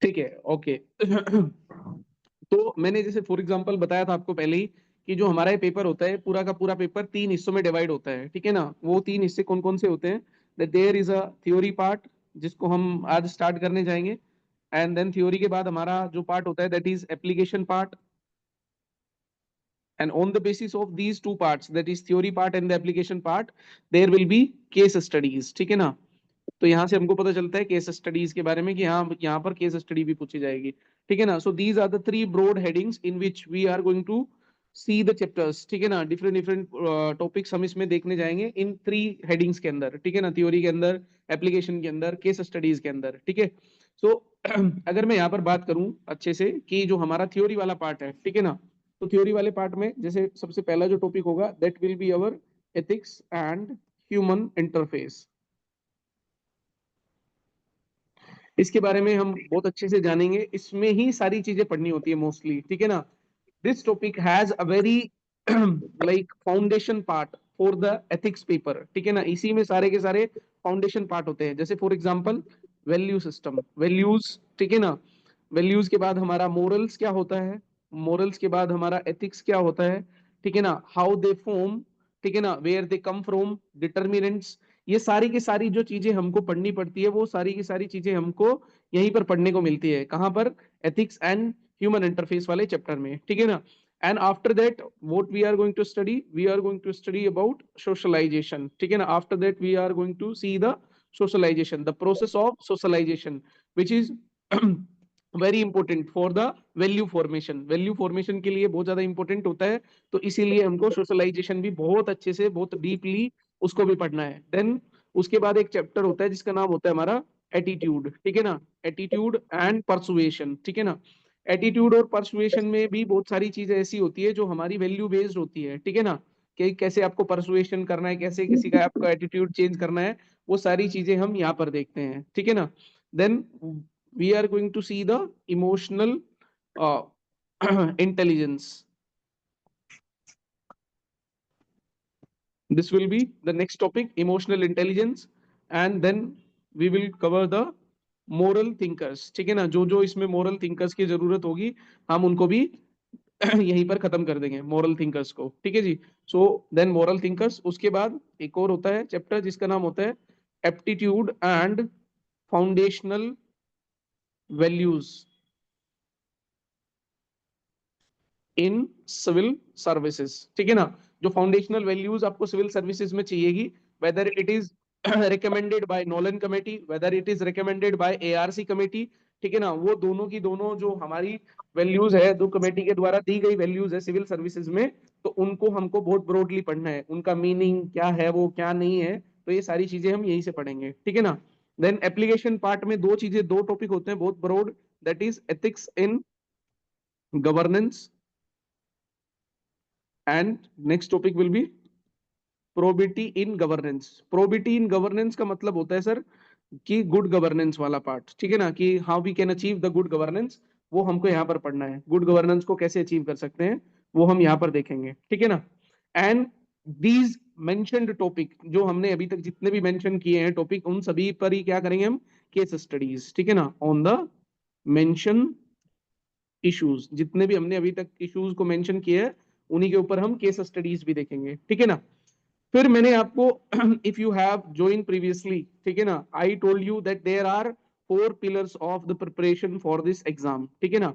ठीक है, ओके। तो मैंने जैसे फॉर एग्जांपल बताया था आपको पहले ही कि जो हमारा ये पेपर होता है पूरा का पूरा पेपर तीन हिस्सों में डिवाइड होता है, ठीक है ना। वो तीन हिस्से कौन कौन से होते हैं? There is a theory part, जिसको हम आज स्टार्ट करने जाएंगे। एंड देन थ्योरी के बाद हमारा जो पार्ट होता है that is application part. And on the basis of these two parts, that is theory part and the application part, there will be case studies, ठीक है ना। तो यहाँ से हमको पता चलता है केस स्टडीज के बारे में कि हाँ यहाँ पर केस स्टडी भी पूछी जाएगी, ठीक है ना। So these are the three broad headings in which we are going to see the chapters, ठीक है ना। डिफरेंट डिफरेंट टॉपिक्स हम इसमें देखने जाएंगे इन थ्री हेडिंग्स के अंदर, ठीक है ना। थ्योरी के अंदर, एप्लीकेशन के अंदर, केस स्टडीज के अंदर, ठीक है। सो अगर मैं यहाँ पर बात करूं अच्छे से कि जो हमारा थ्योरी वाला पार्ट है, ठीक है ना। तो थ्योरी वाले पार्ट में जैसे सबसे पहला जो टॉपिक होगा that will be our ethics and human interface. इसके बारे में हम बहुत अच्छे से जानेंगे, इसमें ही सारी चीजें पढ़नी होती है मोस्टली, ठीक है ना। This topic has a very like foundation part for the ethics paper, ठीक है ना। इसी में सारे के सारे फाउंडेशन पार्ट होते हैं, जैसे for example value system, values, ठीक है ना। वैल्यूज के बाद हमारा मोरल्स क्या होता है, मोरल्स के बाद हमारा एथिक्स क्या होता है, ठीक है ना। हाउ दे फॉर्म, ठीक है ना, where they come from, determinants. ये सारी की सारी जो चीजें हमको पढ़नी पड़ती है वो सारी की सारी चीजें हमको यहीं पर पढ़ने को मिलती है, कहाँ पर? एथिक्स एंड ह्यूमन इंटरफेस वाले चैप्टर में, ठीक है ना। And after that what we are going to study, we are going to study about socialization, ठीक है ना। After that we are going to see the socialization, the process of socialization which is very important for the value formation. Value formation के लिए बहुत ज्यादा important होता है, तो इसीलिए हमको सोशलाइजेशन भी बहुत अच्छे से, बहुत डीपली उसको भी पढ़ना है। देन उसके बाद एक चैप्टर होता है जिसका नाम होता है हमारा एटीट्यूड, ठीक है ना। एटीट्यूड एंड परसुएशन, ठीक है ना। एटीट्यूड और परसुएशन में भी बहुत सारी चीजें ऐसी होती है जो हमारी वैल्यू बेस्ड होती है, ठीक है ना। कि कैसे आपको परसुएशन करना है, कैसे किसी का आपका एटीट्यूड चेंज करना है, वो सारी चीजें हम यहाँ पर देखते हैं, ठीक है ना। Then we are going to see the emotional intelligence. This will be the next topic, emotional intelligence, and then we will cover the moral thinkers, ठीक है ना। जो जो इसमें moral thinkers की जरूरत होगी हम उनको भी यहीं पर खत्म कर देंगे, moral thinkers को, ठीक है जी। सो देन moral thinkers, उसके बाद एक और होता है चैप्टर जिसका नाम होता है aptitude and foundational values in civil services, ठीक है ना। जो फाउंडेशनल वैल्यूज आपको सिविल सर्विसेज में चाहिएगी, whether it is recommended by Nolan committee, whether it is recommended by ARC committee, ठीक है ना। वो दोनों की दोनों जो हमारी वैल्यूज है, दो कमेटी के द्वारा दी गई वैल्यूज है सिविल सर्विसेज में, तो उनको हमको बहुत ब्रॉडली पढ़ना है, उनका मीनिंग क्या है, वो क्या नहीं है, तो ये सारी चीजें हम यहीं से पढ़ेंगे, ठीक है ना। देन एप्लीकेशन पार्ट में दो चीजें, दो टॉपिक होते हैं बहुत broad, that is ethics in governance, and next topic will be probity in governance. Probity in governance का मतलब होता है सर कि गुड गवर्नेंस वाला पार्ट, ठीक है ना, कि how we can achieve the good governance, वो हमको यहाँ पर पढ़ना है। गुड गवर्नेंस को कैसे अचीव कर सकते हैं वो हम यहाँ पर देखेंगे, ठीक है ना। एंड दीज मेंशन्ड टॉपिक, जो हमने अभी तक जितने भी मेंशन किए हैं टॉपिक, उन सभी पर ही क्या करेंगे हम? केस स्टडीज, ठीक है ना, ऑन द मेंशन इश्यूज। जितने भी हमने अभी तक इश्यूज को मेंशन किया है उन्हीं के ऊपर हम केस स्टडीज भी देखेंगे, ठीक है ना। फिर मैंने आपको if you have join previously, ठीक है ना, I told you that there are four pillars of the preparation for this exam, ठीक है ना।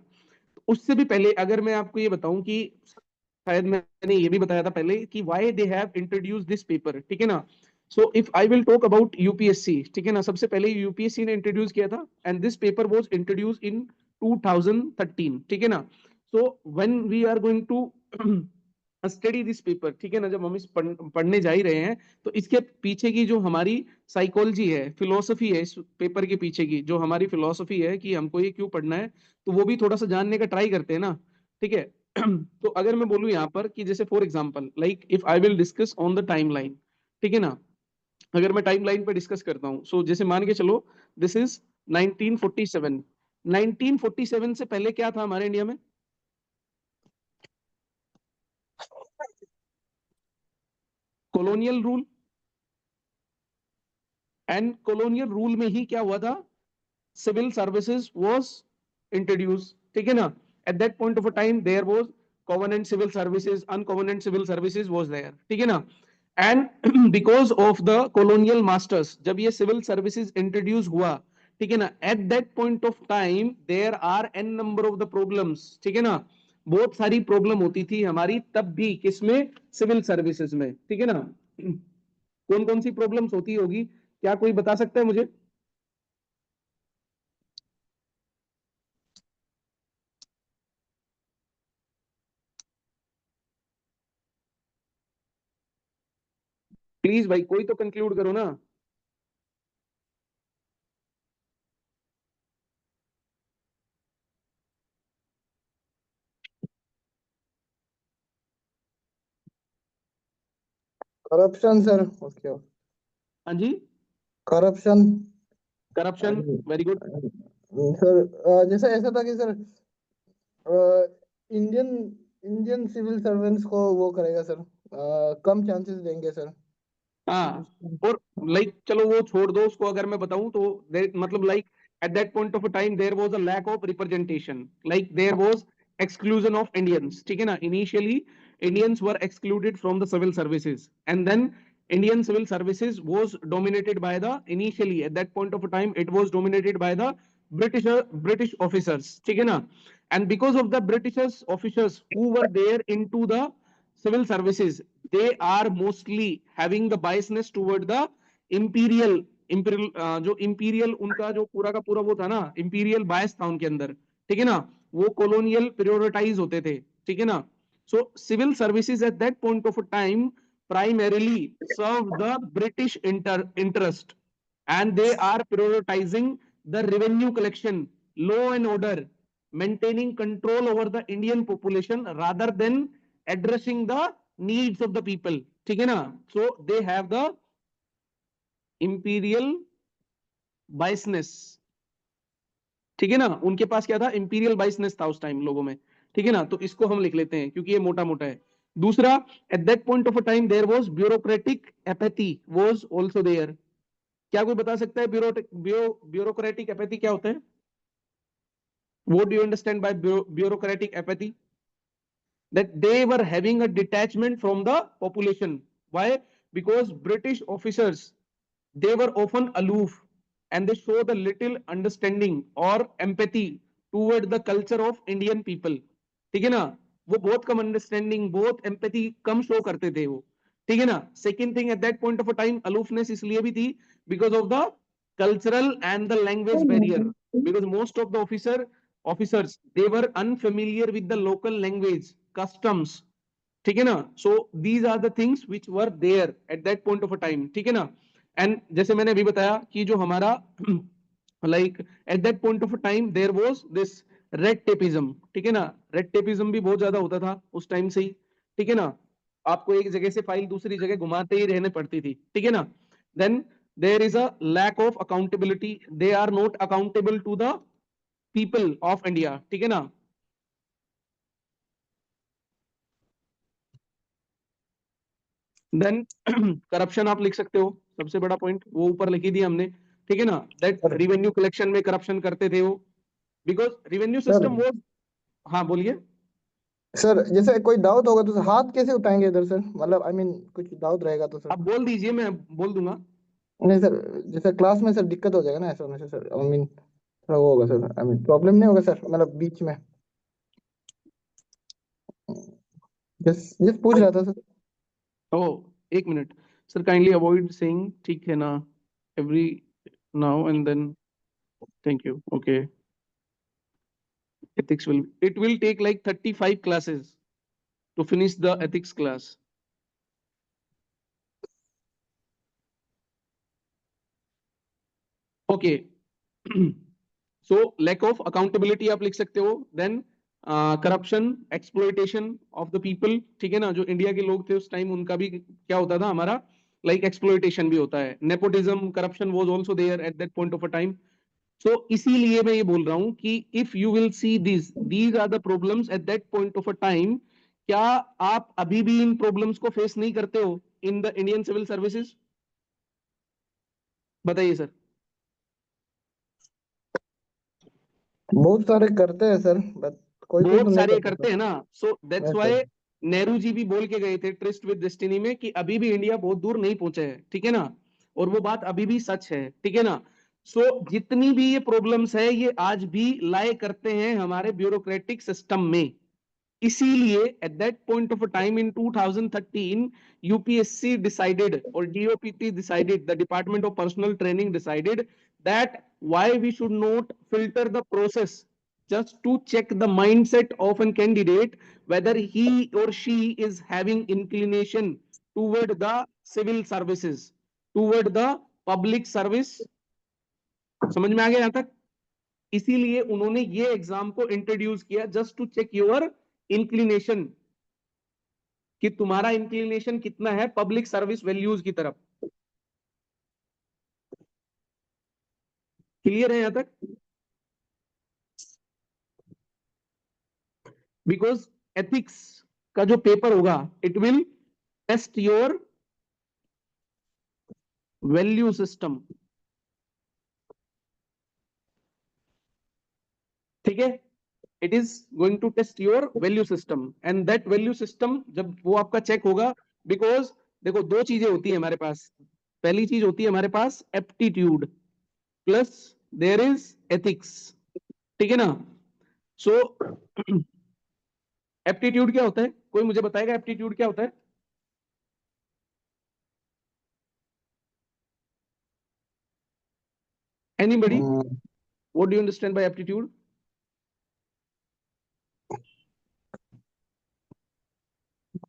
उससे भी पहले अगर मैं आपको ये बताऊं कि शायद मैंने ये भी बताया था पहले कि why they have introduce this पेपर, ठीक है ना। So if I will talk about UPSC, ठीक है ना, सबसे पहले यूपीएससी ने इंट्रोड्यूस किया था, and this paper was introduce in 2013, ठीक है ना। सो व्हेन वी आर गोइंग टू स्टडी दिस पेपर, ठीक है ना, जब हम इस पढ़ने जा ही रहे हैं, तो इसके पीछे की जो हमारी साइकोलॉजी है, फिलोसफी है, इस पेपर के पीछे की जो हमारी फिलोसफी है कि हमको ये क्यों पढ़ना है, तो वो भी थोड़ा सा जानने का ट्राई करते हैं ना, ठीक है। तो अगर मैं बोलूं यहाँ पर कि जैसे for example like if I will discuss on the timeline, ठीक है ना। अगर मैं टाइमलाइन पे डिस्कस करता हूँ, सो जैसे मान के चलो दिस इज 1947। 1947 से पहले क्या था हमारे इंडिया में? Colonial rule, and colonial rule में ही क्या हुआ था? सिविल सर्विसेज वाज इंट्रोड्यूस, ठीक है ना. At that point of a time there was covenant civil services, uncovenant civil services was there, ठीक है ना. And because of the colonial masters, जब ये civil services इंट्रोड्यूस हुआ, ठीक है ना, at that point of time there are an number of the problems, ठीक है ना. बहुत सारी प्रॉब्लम होती थी हमारी तब भी, किसमें, सिविल सर्विसेज में, ठीक है ना. कौन कौन सी प्रॉब्लम्स होती होगी, क्या कोई बता सकता है मुझे? प्लीज भाई कोई तो कंक्लूड करो ना. Corruption sir, okay. हाँ जी. Corruption. Corruption, very good. Sir जैसे ऐसा था कि sir Indian Indian civil servants को वो करेगा सर, कम चांसेस देंगे सर. हाँ. और लाइक चलो वो छोड़ दो, उसको अगर मैं बताऊं तो मतलब like at that point of time there was a lack of representation, like there was exclusion of Indians, ठीक है ना. Initially Indians were excluded from the civil services, and then Indian civil services was dominated by the, initially at that point of time it was dominated by the British officers, ठीक है ना. And because of the British officers who were there into the civil services, they are mostly having the biasness toward the imperial जो imperial उनका जो पूरा का पूरा वो था ना, imperial bias था उनके अंदर, ठीक है ना. वो colonial prioritize होते थे, ठीक है ना. So civil services at that point of time primarily serve the British interest, and they are prioritizing the revenue collection, law and order, maintaining control over the Indian population rather than addressing the needs of the people, ठीक है ना. So they have the imperial biasness, ठीक है ना. उनके पास क्या था, imperial बाइसनेस था उस टाइम लोगों में, ठीक है ना. तो इसको हम लिख लेते हैं क्योंकि ये मोटा मोटा है. दूसरा, at that point of a time there was bureaucratic apathy was also there. क्या कोई बता सकता है ब्यूरोक्रेटिक एपैथी क्या होता है? What do you understand bye bureaucratic apathy? That they were having a detachment from the population. Why? Because British officers, they were often aloof, and they show the little understanding or empathy toward the culture of Indian people, ठीक है ना. वो बहुत कम understanding, बहुत empathy कम show करते थे वो, ठीक है ना. Second thing, eight that point of a time aloofness इसलिए भी थी because of the cultural and the language barrier, because most of the officers they were unfamiliar with the local language, customs, ठीक है ना. So these are the things which were there at that point of a time, ठीक है ना. And जैसे मैंने अभी बताया कि जो हमारा like at that point of a time there was this red tapism, ठीक है ना. रेड टेपिज्म भी बहुत ज्यादा होता था उस टाइम से ही, ठीक है ना. आपको एक जगह से फाइल दूसरी जगह घुमाते ही रहने पड़ती थी, ठीक है ना. Then there is a lack of accountability, they are not accountable to the people of India, ठीक है ना. देन करप्शन आप लिख सकते हो, सबसे बड़ा पॉइंट वो ऊपर लिखी दिया हमने, ठीक है ना. दैट सर रिवेन्यू कलेक्शन में करप्शन करते थे वो, बिकॉज रिवेन्यू सर सिस्टम वो. हाँ बोलिए. सर जैसे कोई डाउट होगा तो हाथ कैसे उठाएंगे इधर सर, मतलब आई मीन कुछ डाउट रहेगा तो सर. आप बोल दीजिए, मैं बोल दूंगा. नहीं सर, जैसे क्लास में सर दिक्कत हो जाएगा ना ऐसा होने से सर, आई मीन थोड़ा वो होगा सर, आई मीन प्रॉब्लम नहीं होगा सर, मतलब बीच में. जस्ट जस्ट पूछ रहा था सर. ओ, एक minute. Sir kindly avoid saying, ठीक है ना, every now and then. Thank you. Okay. Ethics will, it will take like 35 classes to finish the ethics class. Okay. So lack of accountability आप लिख सकते हो. Then corruption, exploitation of the people, ठीक है ना. जो इंडिया के लोग थे उस टाइम उनका भी क्या होता था हमारा, like exploitation भी होता है. Nepotism, corruption was also there at that point of a time. So इसीलिए मैं ये बोल रहा हूं कि if you will see these are the problems at that point of a time. क्या आप अभी भी इन प्रॉब्लम्स को फेस नहीं करते हो in the Indian civil services? बताइए सर. बहुत सारे करते हैं सर, बट कोई कोई तो बहुत नहीं सारे करता करते सर। हैं ना, so that's yes why sir. Nehru ji भी बोल के गए थे ट्रिस्ट विद डेस्टिनी में कि अभी भी इंडिया बहुत दूर नहीं पहुंचा है, ठीक है ना, और वो बात अभी भी सच है, ठीक है ना। सो जितनी भी ये प्रॉब्लम्स है ये आज भी लाए करते हैं हमारे ब्यूरोक्रेटिक सिस्टम में। इसीलिए at that point of time in 2013 UPSC decided और DOPT decided, the department of personnel training decided that why we should not filter the process just to check the mindset of a candidate whether he or she is having inclination toward the civil services, toward the public service। समझ में आ गया यहां तक? इसीलिए उन्होंने ये exam को introduce किया just to check your inclination, कि तुम्हारा इंक्लिनेशन कितना है पब्लिक सर्विस वैल्यूज की तरफ। क्लियर है यहां तक? बिकॉज एथिक्स का जो पेपर होगा it will test your value system, ठीक है। It is going to test your value system and that value system जब वो आपका चेक होगा, बिकॉज देखो दो चीजें होती है हमारे पास। पहली चीज होती है हमारे पास aptitude plus there is ethics, ठीक है ना। सो एप्टीट्यूड क्या होता है, कोई मुझे बताएगा एप्टीट्यूड क्या होता है? Anybody, what do you understand by aptitude?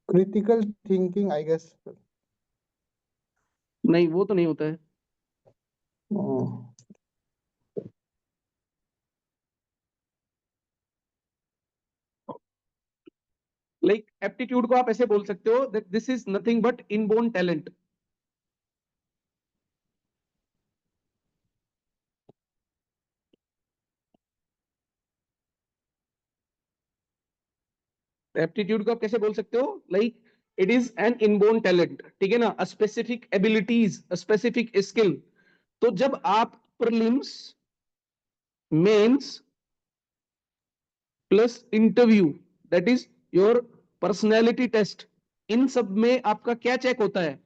Critical thinking I guess. नहीं वो तो नहीं होता है। लाइक एप्टीट्यूड को आप ऐसे बोल सकते हो that this is nothing but inborn talent. Aptitude को आप कैसे बोल सकते हो? Like it is an inborn talent, ठीक है ना, a specific abilities, a specific skill. तो जब आप prelims, mains plus interview, that is your personality test, इन सब में आपका क्या चेक होता है?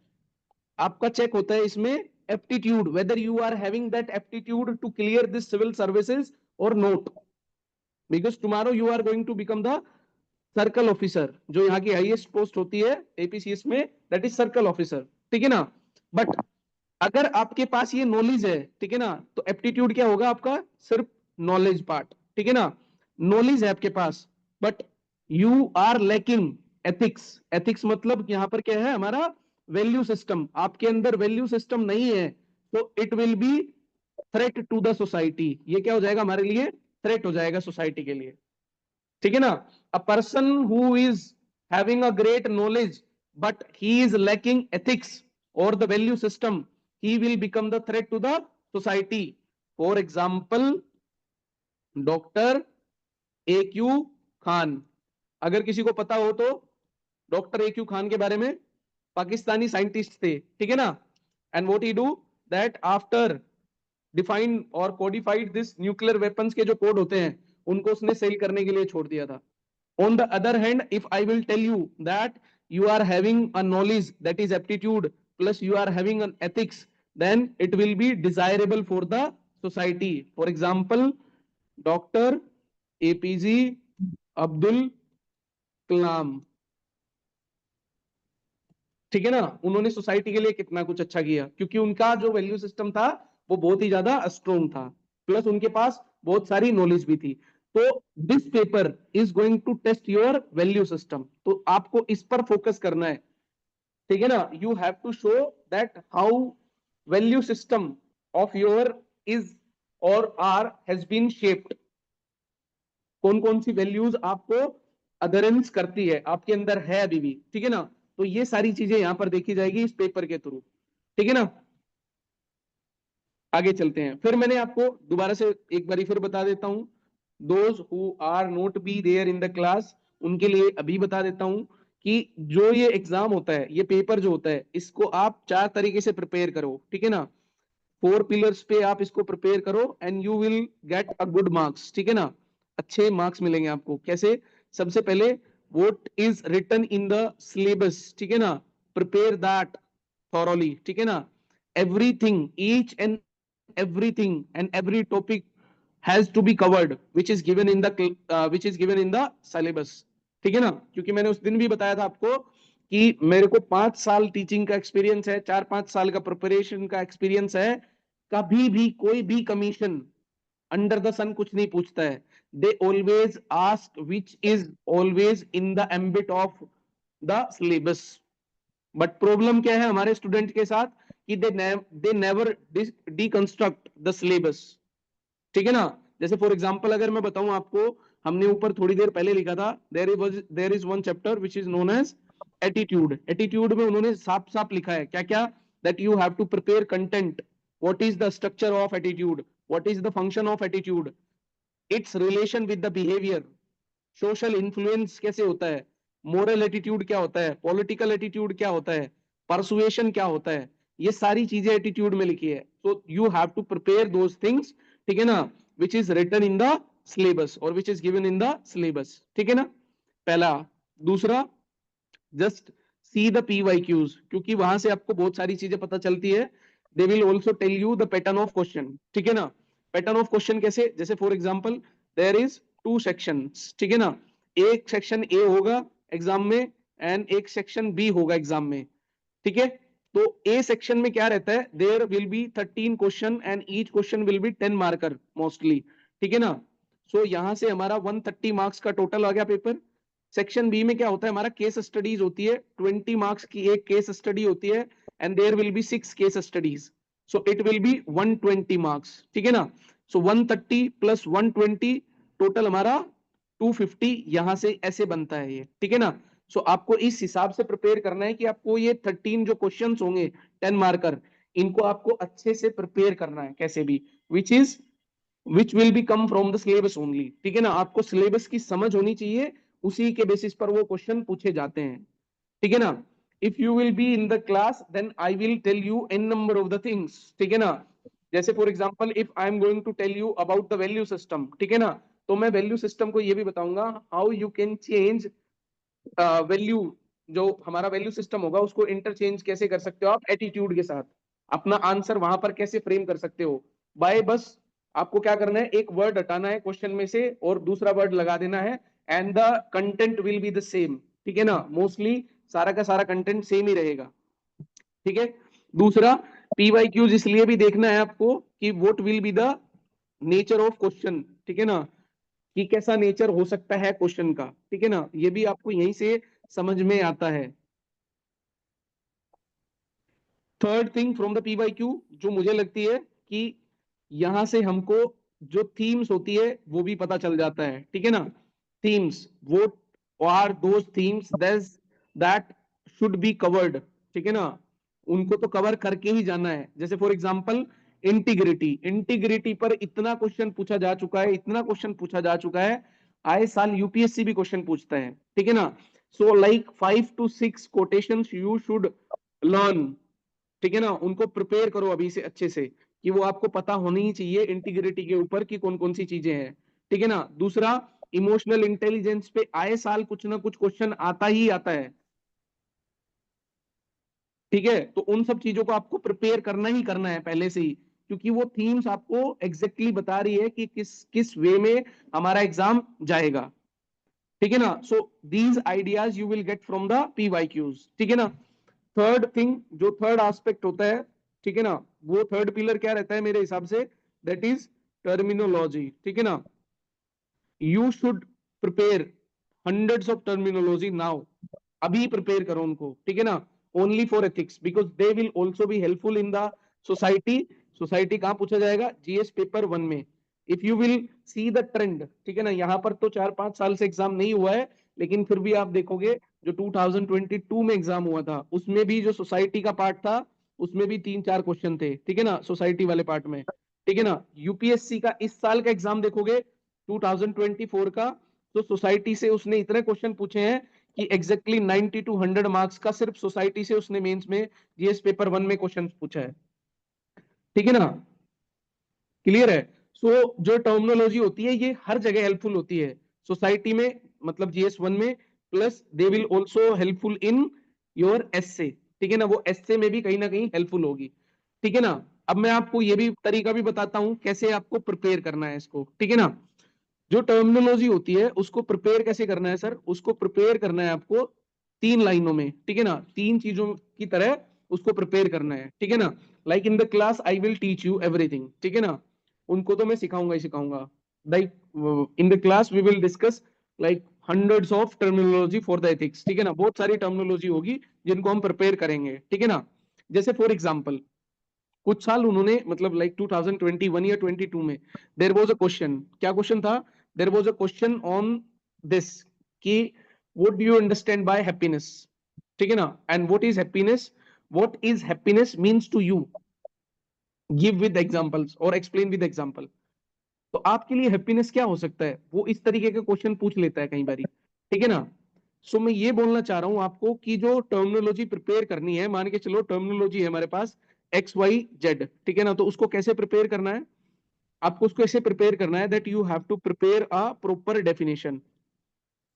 आपका चेक होता है इसमें aptitude, whether you are having that aptitude to clear this civil services और not. Because tomorrow you are going to become the circle officer, जो यहाँ की हाईएस्ट पोस्ट होती है एपीसीएस में, दैट इज सर्कल ऑफिसर, ठीक है ना। बट अगर आपके पास ये नॉलेज है, ठीक है ना, तो एप्टीट्यूड क्या होगा आपका? सिर्फ नॉलेज पार्ट, ठीक है ना। नॉलेज है आपके पास but you are lacking ethics. Ethics मतलब यहां पर क्या है हमारा? Value system. आपके अंदर वैल्यू सिस्टम नहीं है तो it will be threat to the society. ये क्या हो जाएगा हमारे लिए? थ्रेट हो जाएगा सोसाइटी के लिए, ठीक है ना। A person who is having a great knowledge but he is lacking ethics और the value system, he will become the threat to the society। for example doctor A Q Khan, अगर किसी को पता हो तो डॉक्टर ए क्यू खान के बारे में, पाकिस्तानी साइंटिस्ट थे, ठीक है ना। And what he do that after defined और कोडिफाइड दिस न्यूक्लियर वेपन्स के जो कोड होते हैं उनको उसने सेल करने के लिए छोड़ दिया था। On the other hand, if I will tell you that you are having a knowledge, that is aptitude, plus you are having an ethics, then it will be desirable for the society। For example, Dr. APJ Abdul Kalam, ठीक है ना, उन्होंने society के लिए कितना कुछ अच्छा किया क्योंकि उनका जो वैल्यू सिस्टम था वो बहुत ही ज्यादा स्ट्रोंग था, प्लस उनके पास बहुत सारी नॉलेज भी थी। तो this paper is going to test your value system, तो आपको इस पर फोकस करना है, ठीक है ना। You have to show that how value system of your is और आर हैज बीन शेप्ड। कौन कौन सी वैल्यूज आपको अदरेंस करती है, आपके अंदर है अभी भी, ठीक है ना। तो ये सारी चीजें यहां पर देखी जाएगी इस पेपर के थ्रू, ठीक है ना। आगे चलते हैं। फिर मैंने आपको दोबारा से एक बारी फिर बता देता हूं, those who are not be there in the class, उनके लिए अभी बता देता हूं कि जो ये एग्जाम होता है, ये पेपर जो होता है, इसको आप चार तरीके से प्रिपेयर करो, ठीक है ना। 4 पिलर्स पे आप इसको प्रिपेयर करो and you will get a good marks, ठीक है ना, अच्छे मार्क्स मिलेंगे आपको। कैसे? सबसे पहले what is written in the syllabus, ठीक है ना, प्रिपेयर दैट थॉरोली, ठीक है ना, everything, each and everything and every topic has to be covered which is given in the syllabus, ठीक है ना, क्योंकि मैंने उस दिन भी बताया था आपको कि मेरे को 5 साल टीचिंग का एक्सपीरियंस है, 4-5 साल का प्रिपरेशन का एक्सपीरियंस है, कभी भी कोई भी कमीशन अंडर द सन कुछ नहीं पूछता है। They always ask which is always in the ambit of the syllabus. But problem क्या है हमारे स्टूडेंट के साथ कि they never deconstruct the syllabus, ठीक है ना। जैसे फॉर एग्जांपल अगर मैं बताऊं आपको, हमने ऊपर थोड़ी देर पहले लिखा था there is one chapter which is known as attitude. Attitude में उन्होंने साफ साफ लिखा है क्या क्या, that you have to prepare content, what is the structure of attitude, what is the function of attitude, its relation with the behaviour, social influence कैसे होता है, मोरल एटीट्यूड क्या होता है, पॉलिटिकल एटीट्यूड क्या होता है, परसुएशन क्या होता है, ये सारी चीजें एटीट्यूड में लिखी है। So you have to prepare those things, ठीक है ना, which is written in the syllabus और which is given in the syllabus, ठीक है ना, पहला। दूसरा, जस्ट सी द PYQs, क्योंकि वहां से आपको बहुत सारी चीजें पता चलती है। They will also tell you the pattern of question, ठीक है ना। पैटर्न ऑफ क्वेश्चन कैसे? जैसे for example there is 2 sections, ठीक है ना, एक सेक्शन ए होगा एग्जाम में एंड एक सेक्शन बी होगा एग्जाम में, ठीक है। तो ए सेक्शन में क्या रहता है, there will be 13 question and each question will be 10 marker mostly, ठीक है ना। सो यहां से हमारा 130 मार्क्स का टोटल आ गया पेपर। सेक्शन बी में क्या होता है, हमारा केस स्टडीज होती है, 20 मार्क्स की एक केस स्टडी होती है and there will be 6 case studies, so it will be 120 marks, ठीक है ना। सो 130 प्लस 120 टोटल हमारा 250 यहां से ऐसे बनता है ये, ठीक है ना। सो आपको इस हिसाब से प्रिपेयर करना है कि आपको ये 13 जो क्वेश्चंस होंगे 10 मार्कर, इनको आपको अच्छे से प्रिपेयर करना है कैसे भी, which will be come from the syllabus only, ठीक है ना। आपको सिलेबस की समझ होनी चाहिए, उसी के बेसिस पर वो क्वेश्चन पूछे जाते हैं, ठीक है ना। If you will be in the class then I will tell you an number of the things, ठीक है ना। जैसे for example if I am going to tell you about the value system, ठीक है ना, तो मैं वैल्यू सिस्टम को ये भी बताऊंगा how you can change value, जो हमारा वैल्यू सिस्टम होगा उसको इंटरचेंज कैसे कर सकते हो आप एटीट्यूड के साथ, अपना आंसर वहां पर कैसे फ्रेम कर सकते हो बाय, बस आपको क्या करना है, एक वर्ड हटाना है क्वेश्चन में से और दूसरा वर्ड लगा देना है and the content will be the same, ठीक है ना, मोस्टली सारा का सारा कंटेंट सेम ही रहेगा, ठीक है। दूसरा, PYQs इसलिए भी देखना है आपको कि what will be the nature of question, ठीक है ना, कि कैसा नेचर हो सकता है क्वेश्चन का, ठीक है ना, ये भी आपको यहीं से समझ में आता है। Third thing from the PYQ जो मुझे लगती है कि यहां से हमको जो थीम्स होती है वो भी पता चल जाता है, ठीक है ना। थीम्स, वो are those themes that should be covered, ठीक है ना, उनको तो कवर करके ही जाना है। जैसे फॉर एग्जांपल इंटीग्रिटी, इंटीग्रिटी पर इतना क्वेश्चन पूछा जा चुका है, इतना क्वेश्चन पूछा जा चुका है, आए साल यूपीएससी भी क्वेश्चन पूछता है, ठीक है ना। So like 5 to 6 quotations you should learn, ठीक है ना, उनको प्रिपेयर करो अभी से अच्छे से कि वो आपको पता होनी ही चाहिए इंटीग्रिटी के ऊपर कि कौन कौन सी चीजें हैं, ठीक है ना। दूसरा, इमोशनल इंटेलिजेंस पे आए साल कुछ ना कुछ क्वेश्चन आता ही आता है, ठीक है। तो उन सब चीजों को आपको प्रिपेयर करना ही करना है पहले से ही, क्योंकि वो थीम्स आपको एग्जैक्टली बता रही है कि किस किस वे में हमारा एग्जाम जाएगा, ठीक है ना। So these ideas you will get from the PYQs, ठीक है ना। थर्ड थिंग, जो थर्ड एस्पेक्ट होता है, ठीक है ना, वो थर्ड पिलर क्या रहता है मेरे हिसाब से, दैट इज टर्मिनोलॉजी, ठीक है ना। You should prepare hundreds of terminology now, अभी प्रिपेयर करो उनको, ठीक है ना, only for ethics because they will also be helpful in the society. Society कहाँ पूछा जाएगा, GS पेपर 1 में। If you will see the trend, ठीक है ना, यहाँ पर तो 4-5 साल से एग्जाम नहीं हुआ है, लेकिन फिर भी आप देखोगे जो 2022 में एग्जाम हुआ था उसमें भी जो सोसाइटी का पार्ट था उसमें भी 3-4 क्वेश्चन थे, ठीक है ना, सोसाइटी वाले पार्ट में, ठीक है ना। यूपीएससी का इस साल का एग्जाम देखोगे 2024 का, तो सोसाइटी से उसने इतने क्वेश्चन पूछे हैं कि एग्जैक्टली 90 to 100 मार्क्स का सिर्फ सोसाइटी से उसने मेंस में GS पेपर 1 में क्वेश्चन पूछा है, ठीक है ना, क्लियर है। सो जो टर्मिनोलॉजी होती है ये हर जगह हेल्पफुल होती है, सोसाइटी में मतलब GS1 में, plus they will also helpful in your essay, ठीक है ना, वो एस्से में भी कहीं ना कहीं हेल्पफुल होगी, ठीक है ना। अब मैं आपको ये भी तरीका भी बताता हूं कैसे आपको प्रिपेयर करना है इसको, ठीक है ना। जो टर्मिनोलॉजी होती है उसको प्रिपेयर कैसे करना है सर, उसको प्रिपेयर करना है आपको 3 लाइनों में, ठीक है ना, 3 चीजों की तरह उसको प्रिपेयर करना है, ठीक है ना। Like in the class I will teach you everything, ठीक है ना, उनको तो मैं सिखाऊंगा ही सिखाऊंगा। Like in the class we will discuss like hundreds of terminology for the ethics, ठीक है ना, बहुत सारी टर्मिनोलॉजी होगी जिनको हम प्रिपेयर करेंगे, ठीक है ना। जैसे फॉर एग्जाम्पल कुछ साल उन्होंने मतलब लाइक 2021 या 22 में देयर वाज अ क्वेश्चन, क्या क्वेश्चन था, there was a question on this कि what do you understand by happiness, ठीक है ना, and what is happiness means to you, give with examples और एक्सप्लेन विद एग्जांपल। तो आपके लिए हैप्पीनेस क्या हो सकता है, वो इस तरीके का क्वेश्चन पूछ लेता है कई बारी, ठीक है ना। सो मैं ये बोलना चाह रहा हूं आपको कि जो टर्मिनोलॉजी प्रिपेयर करनी है, मान के चलो टर्मिनोलॉजी है हमारे पास XYZ, ठीक है ना, तो उसको कैसे प्रिपेयर करना है, आपको उसको ऐसे प्रिपेयर करना है that you have to prepare a proper definition,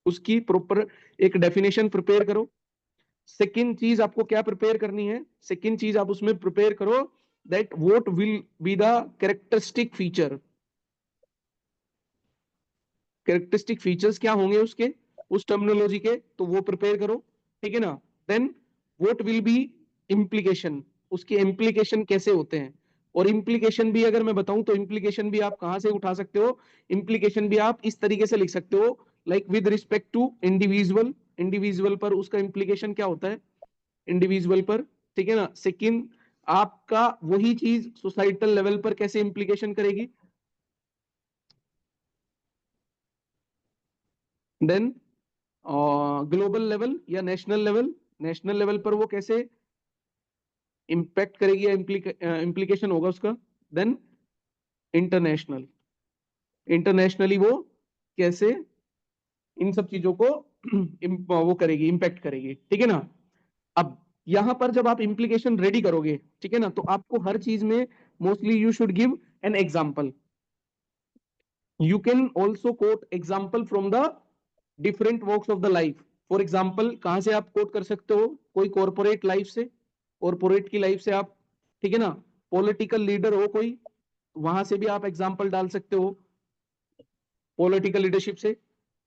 उसकी प्रॉपर एक डेफिनेशन प्रिपेयर करो। सेकंड चीज आपको क्या प्रिपेयर करनी है, सेकंड चीज आप उसमें प्रिपेयर करो that what will be the characteristic feature, characteristic features क्या होंगे उसके, उस टर्मिनोलॉजी के, तो वो प्रिपेयर करो, ठीक है ना। Then what will be implication, उसके इम्प्लीकेशन कैसे होते हैं, और इम्प्लीकेशन भी अगर मैं बताऊं तो इम्प्लीकेशन भी आप कहां से उठा सकते हो, इम्प्लीकेशन भी आप इस तरीके से लिख सकते हो like with respect to individual, individual पर उसका इम्प्लीकेशन क्या होता है, इंडिविजुअल पर, ठीक है ना। सेकंड आपका वही चीज सोसाइटल लेवल पर कैसे इम्प्लीकेशन करेगी, देन ग्लोबल लेवल या नेशनल लेवल, नेशनल लेवल पर वो कैसे इंपैक्ट करेगी या इम्प्लीकेशन होगा उसका, देन इंटरनेशनल, इंटरनेशनली वो कैसे इन सब चीजों को वो करेगी, इंपैक्ट करेगी, ठीक है ना। अब यहां पर जब आप इंप्लीकेशन रेडी करोगे, ठीक है ना, तो आपको हर चीज में mostly you should give an example, you can also quote example from the different walks of the life। For example कहां से आप कोट कर सकते हो, कोई कॉर्पोरेट लाइफ से, कॉर्पोरेट की लाइफ से आप, ठीक है ना, पॉलिटिकल लीडर हो कोई, वहां से भी आप एग्जाम्पल डाल सकते हो, पॉलिटिकल लीडरशिप से,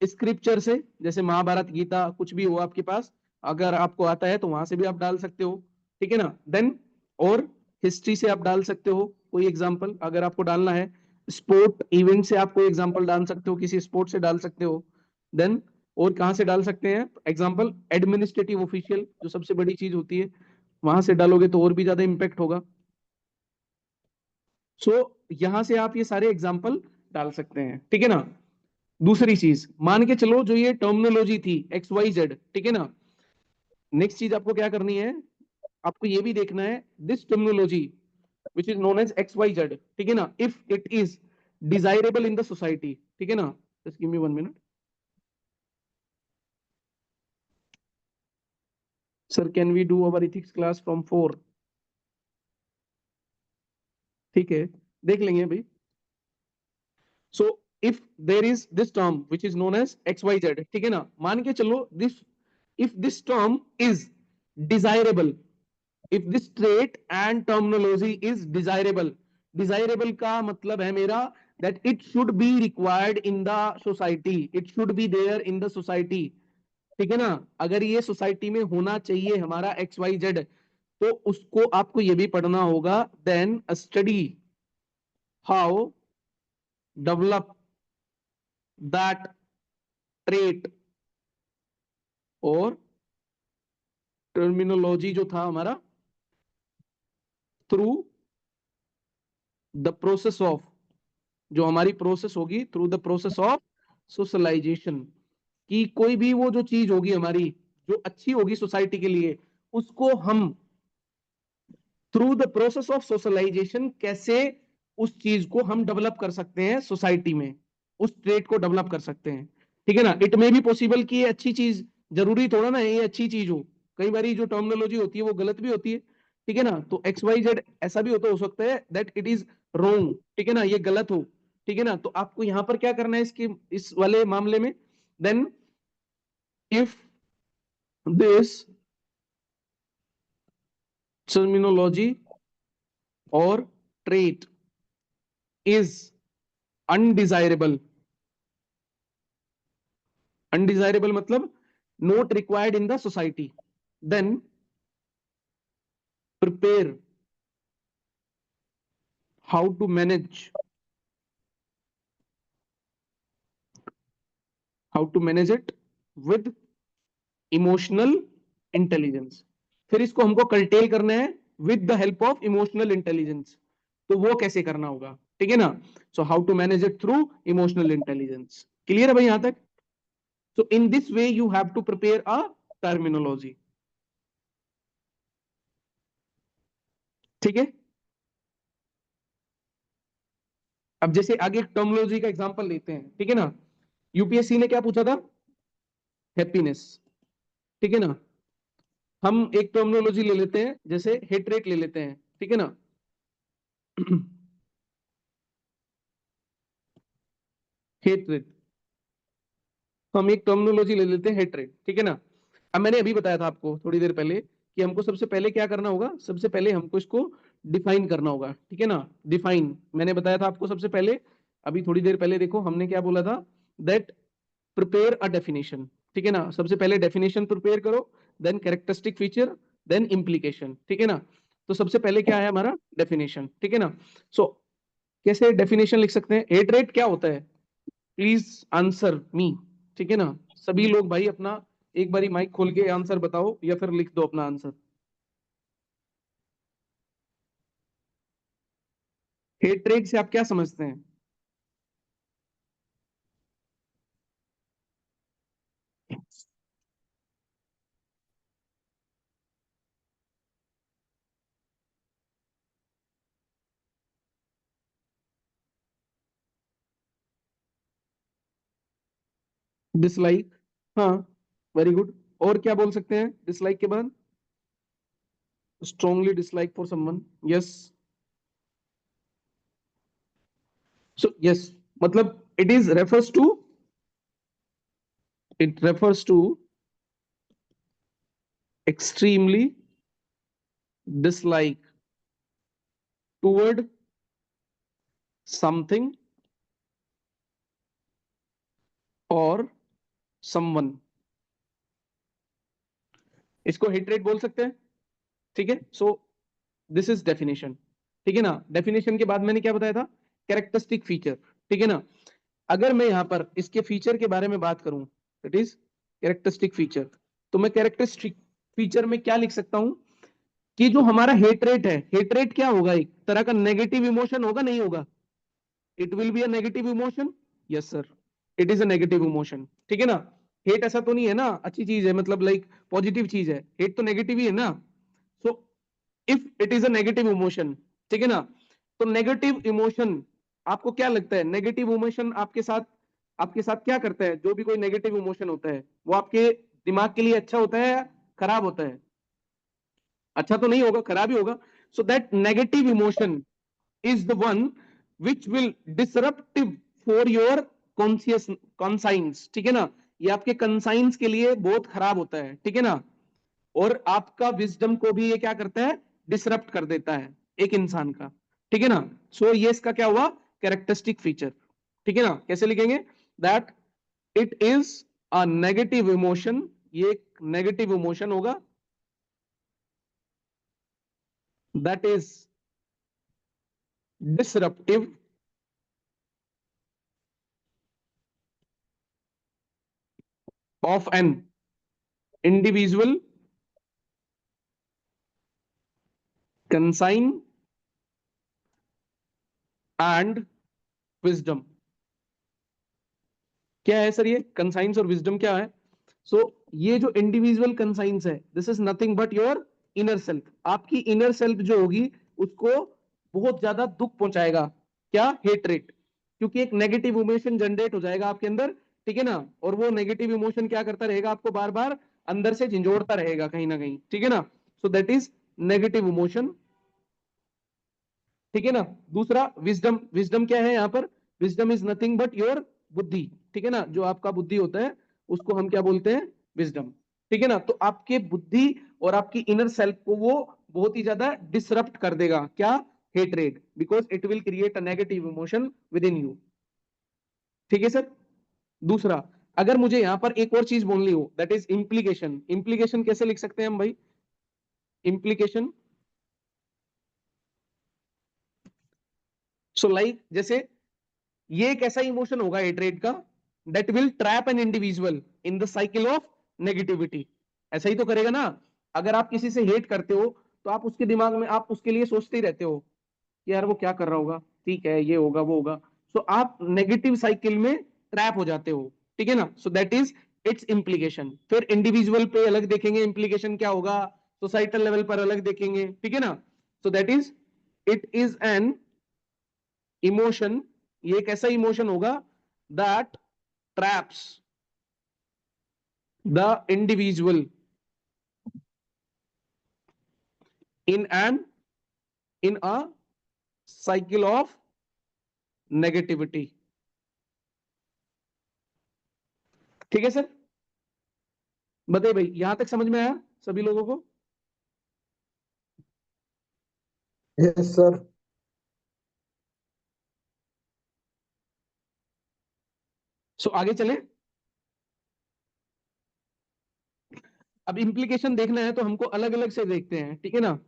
स्क्रिप्चर से, जैसे महाभारत गीता कुछ भी हो आपके पास, अगर आपको आता है तो वहां से भी आप डाल सकते हो, ठीक है ना। देन और हिस्ट्री से आप डाल सकते हो कोई एग्जाम्पल अगर आपको डालना है, स्पोर्ट इवेंट से आप कोई एग्जाम्पल डाल सकते हो, किसी स्पोर्ट से डाल सकते हो। देन और कहां से डाल सकते हैं एग्जाम्पल, एडमिनिस्ट्रेटिव ऑफिशियल जो सबसे बड़ी चीज होती है, वहां से डालोगे तो और भी ज्यादा इंपैक्ट होगा। सो यहां से आप ये सारे एग्जाम्पल डाल सकते हैं, ठीक है ना। दूसरी चीज मान के चलो जो ये टर्मिनोलॉजी थी XYZ, ठीक है ना, नेक्स्ट चीज आपको क्या करनी है, आपको ये भी देखना है this terminology which is known as XYZ, ठीक है ना, if it is desirable in the society, ठीक है ना। Just give me 1 minute sir, can we do our ethics class from 4, ठीक है, देख लेंगे भाई। So if there is this term which is known as XYZ, ठीक है ना, मान के चलो this, if this term is desirable, if this trait and terminology is desirable, desirable का मतलब है मेरा that it should be required in the society, it should be there in the society, ठीक है ना, अगर ये सोसाइटी में होना चाहिए हमारा XYZ, तो उसको आपको ये भी पढ़ना होगा, then a study how develop that trait और टर्मिनोलॉजी जो था हमारा थ्रू द प्रोसेस ऑफ, जो हमारी प्रोसेस होगी through the process of socialization, कि कोई भी वो जो चीज होगी हमारी जो अच्छी होगी सोसाइटी के लिए, उसको हम through the process of socialization कैसे उस चीज को हम डेवलप कर सकते हैं सोसाइटी में, उस ट्रेड को डेवलप कर सकते हैं, ठीक है ना। इट मे बी पॉसिबल कि ये अच्छी चीज, जरूरी थोड़ा ना ये अच्छी चीज हो, कई बार जो टर्मिनोलॉजी होती है वो गलत भी होती है, ठीक है ना। तो एक्स वाई जेड ऐसा भी हो सकता है दैट इट इज रॉन्ग, ठीक है ना, ये गलत हो, ठीक है ना। तो आपको यहां पर क्या करना है इसके इस वाले मामले में, देन इफ दिस टर्मिनोलॉजी और ट्रेट इज अनडिजायरेबल, अनडिजायरेबल मतलब not required in the society, then prepare how to manage it with emotional intelligence. फिर इसको हमको कल्टेल करना है with the help of emotional intelligence. तो वो कैसे करना होगा, ठीक है ना। So how to manage it through emotional intelligence. Clear है भाई यहां तक। So in this way you have to prepare a terminology, ठीक है। अब जैसे आगे एक टर्मिनोलॉजी का एग्जांपल लेते हैं, ठीक है ना। यूपीएससी ने क्या पूछा था, हैप्पीनेस, ठीक है ना। हम एक टर्मिनोलॉजी ले लेते हैं, जैसे हिट रेट ले लेते हैं, ठीक है ना। हिट रेट, हम एक टर्मिनोलॉजी ले लेते हैं हिट रेट, ठीक है ना। अब मैंने अभी बताया था आपको थोड़ी देर पहले कि हमको सबसे पहले क्या करना होगा, सबसे पहले हमको इसको डिफाइन करना होगा, ठीक है ना। डिफाइन मैंने बताया था आपको सबसे पहले, अभी थोड़ी देर पहले देखो हमने क्या बोला था, दैट प्रिपेयर अ डेफिनेशन, ठीक है ना। सबसे पहले डेफिनेशन प्रिपेयर करो, then characteristic feature, then implication, ठीक है ना। तो सबसे पहले क्या है हमारा डेफिनेशन, ठीक है ना। सो कैसे डेफिनेशन लिख सकते हैं, हिट रेट क्या होता है, प्लीज आंसर मी, ठीक है ना। सभी लोग भाई अपना एक बारी माइक खोल के आंसर बताओ या फिर लिख दो अपना आंसर। हेट रेट से आप क्या समझते हैं, डिसलाइक, हाँ, वेरी गुड। और क्या बोल सकते हैं डिसलाइक के बाद, strongly dislike for someone, yes. So yes, मतलब it refers to extremely dislike toward something और समवन, इसको हिट रेट बोल सकते हैं, ठीक है। सो दिस इज डेफिनेशन, ठीक है ना। डेफिनेशन के बाद मैंने क्या बताया था, कैरेक्टरिस्टिक फीचर, ठीक है ना। अगर मैं यहां पर इसके फीचर के बारे में बात करूं, इट इज कैरेक्टरिस्टिक फीचर, तो मैं कैरेक्टरिस्टिक फीचर में क्या लिख सकता हूं कि जो हमारा हेट रेट है, हेट रेट क्या होगा, एक तरह का नेगेटिव इमोशन होगा, नहीं होगा, it will be a negative emotion, yes sir, it is a negative emotion, ठीक है ना। हेट ऐसा तो नहीं है ना अच्छी चीज है, मतलब लाइक पॉजिटिव चीज है, हेट तो नेगेटिव ही है ना। So if it is a negative emotion, ठीक है ना। तो नेगेटिव इमोशन, आपको क्या लगता है नेगेटिव इमोशन आपके साथ क्या करता है, जो भी कोई नेगेटिव इमोशन होता है वो आपके दिमाग के लिए अच्छा होता है या खराब होता है, अच्छा तो नहीं होगा, खराब ही होगा। So that negative emotion is the one which will disruptive for your conscious conscience, ठीक है ना। ये आपके कंसाइंस के लिए बहुत खराब होता है, ठीक है ना। और आपका विजडम को भी ये क्या करता है, डिसरप्ट कर देता है एक इंसान का, ठीक है ना। सो ये इसका क्या हुआ, कैरेक्टरिस्टिक फीचर, ठीक है ना। कैसे लिखेंगे, that it is a negative emotion, ये एक नेगेटिव इमोशन होगा, that is disruptive of an individual consign and wisdom. क्या है सर ये कंसाइंस और विजडम क्या है, सो ये जो इंडिविजुअल कंसाइंस है, this is nothing but your inner self, आपकी इनर सेल्फ जो होगी उसको बहुत ज्यादा दुख पहुंचाएगा, क्या, हेट्रेट, क्योंकि एक नेगेटिव इमोशन जनरेट हो जाएगा आपके अंदर, ठीक है ना। और वो नेगेटिव इमोशन क्या करता रहेगा, आपको बार बार अंदर से झंझोड़ता रहेगा कहीं ना कहीं, ठीक है ना। So that is negative emotion, ठीक है ना। दूसरा विजडम, विजडम क्या है यहाँ पर, wisdom is nothing but your बुद्धि, ठीक है ना, जो आपका बुद्धि होता है उसको हम क्या बोलते हैं, विजडम, ठीक है ना। तो आपके बुद्धि और आपकी इनर सेल्फ को वो बहुत ही ज्यादा डिसरप्ट कर देगा, क्या, hatred, because it will create a negative emotion with in you, ठीक है सर। दूसरा, अगर मुझे यहां पर एक और चीज बोलनी हो, दैट इज इंप्लीकेशन। इंप्लीकेशन कैसे लिख सकते हैं हम भाई, इंप्लीकेशन, सो लाइक जैसे ये एक ऐसा इमोशन होगा हेट्रेड का, that will trap an individual in the cycle of negativity. ऐसा ही तो करेगा ना, अगर आप किसी से हेट करते हो तो आप उसके दिमाग में आप उसके लिए सोचते ही रहते हो कि यार वो क्या कर रहा होगा, ठीक है, ये होगा वो होगा, सो आप नेगेटिव साइकिल में ट्रैप हो जाते हो, ठीक है ना। So that is it's implication. फिर इंडिविजुअल पे अलग देखेंगे इम्प्लीकेशन क्या होगा, सोसाइटल लेवल पर अलग देखेंगे, ठीक है ना। So that is, it is an emotion, ये एक ऐसा इमोशन होगा that traps the individual in an in a cycle of negativity, ठीक है सर। बताइए भाई, यहां तक समझ में आया सभी लोगों को। Yes sir. सो आगे चले। अब इंप्लीकेशन देखना है तो हमको अलग अलग से देखते हैं, ठीक है ना।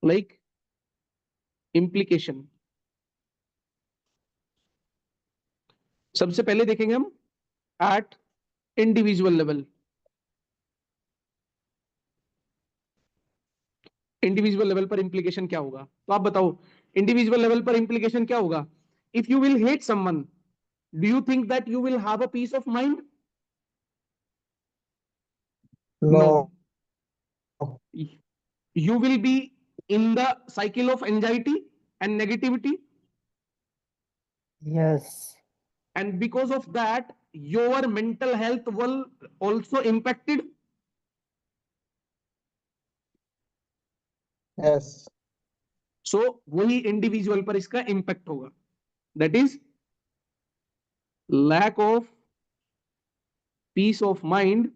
लाइक इंप्लीकेशन, सबसे पहले देखेंगे हम eight individual level. Individual level पर इंप्लीकेशन क्या होगा, तो आप बताओ इंडिविजुअल लेवल पर इंप्लीकेशन क्या होगा। If you will hate someone, do you think that you will have a peace of mind? No. No, you will be in the cycle of anxiety and negativity, Yes. and because of that your mental health will also impacted. Yes. So वही individual पर इसका impact होगा, that is lack of peace of mind,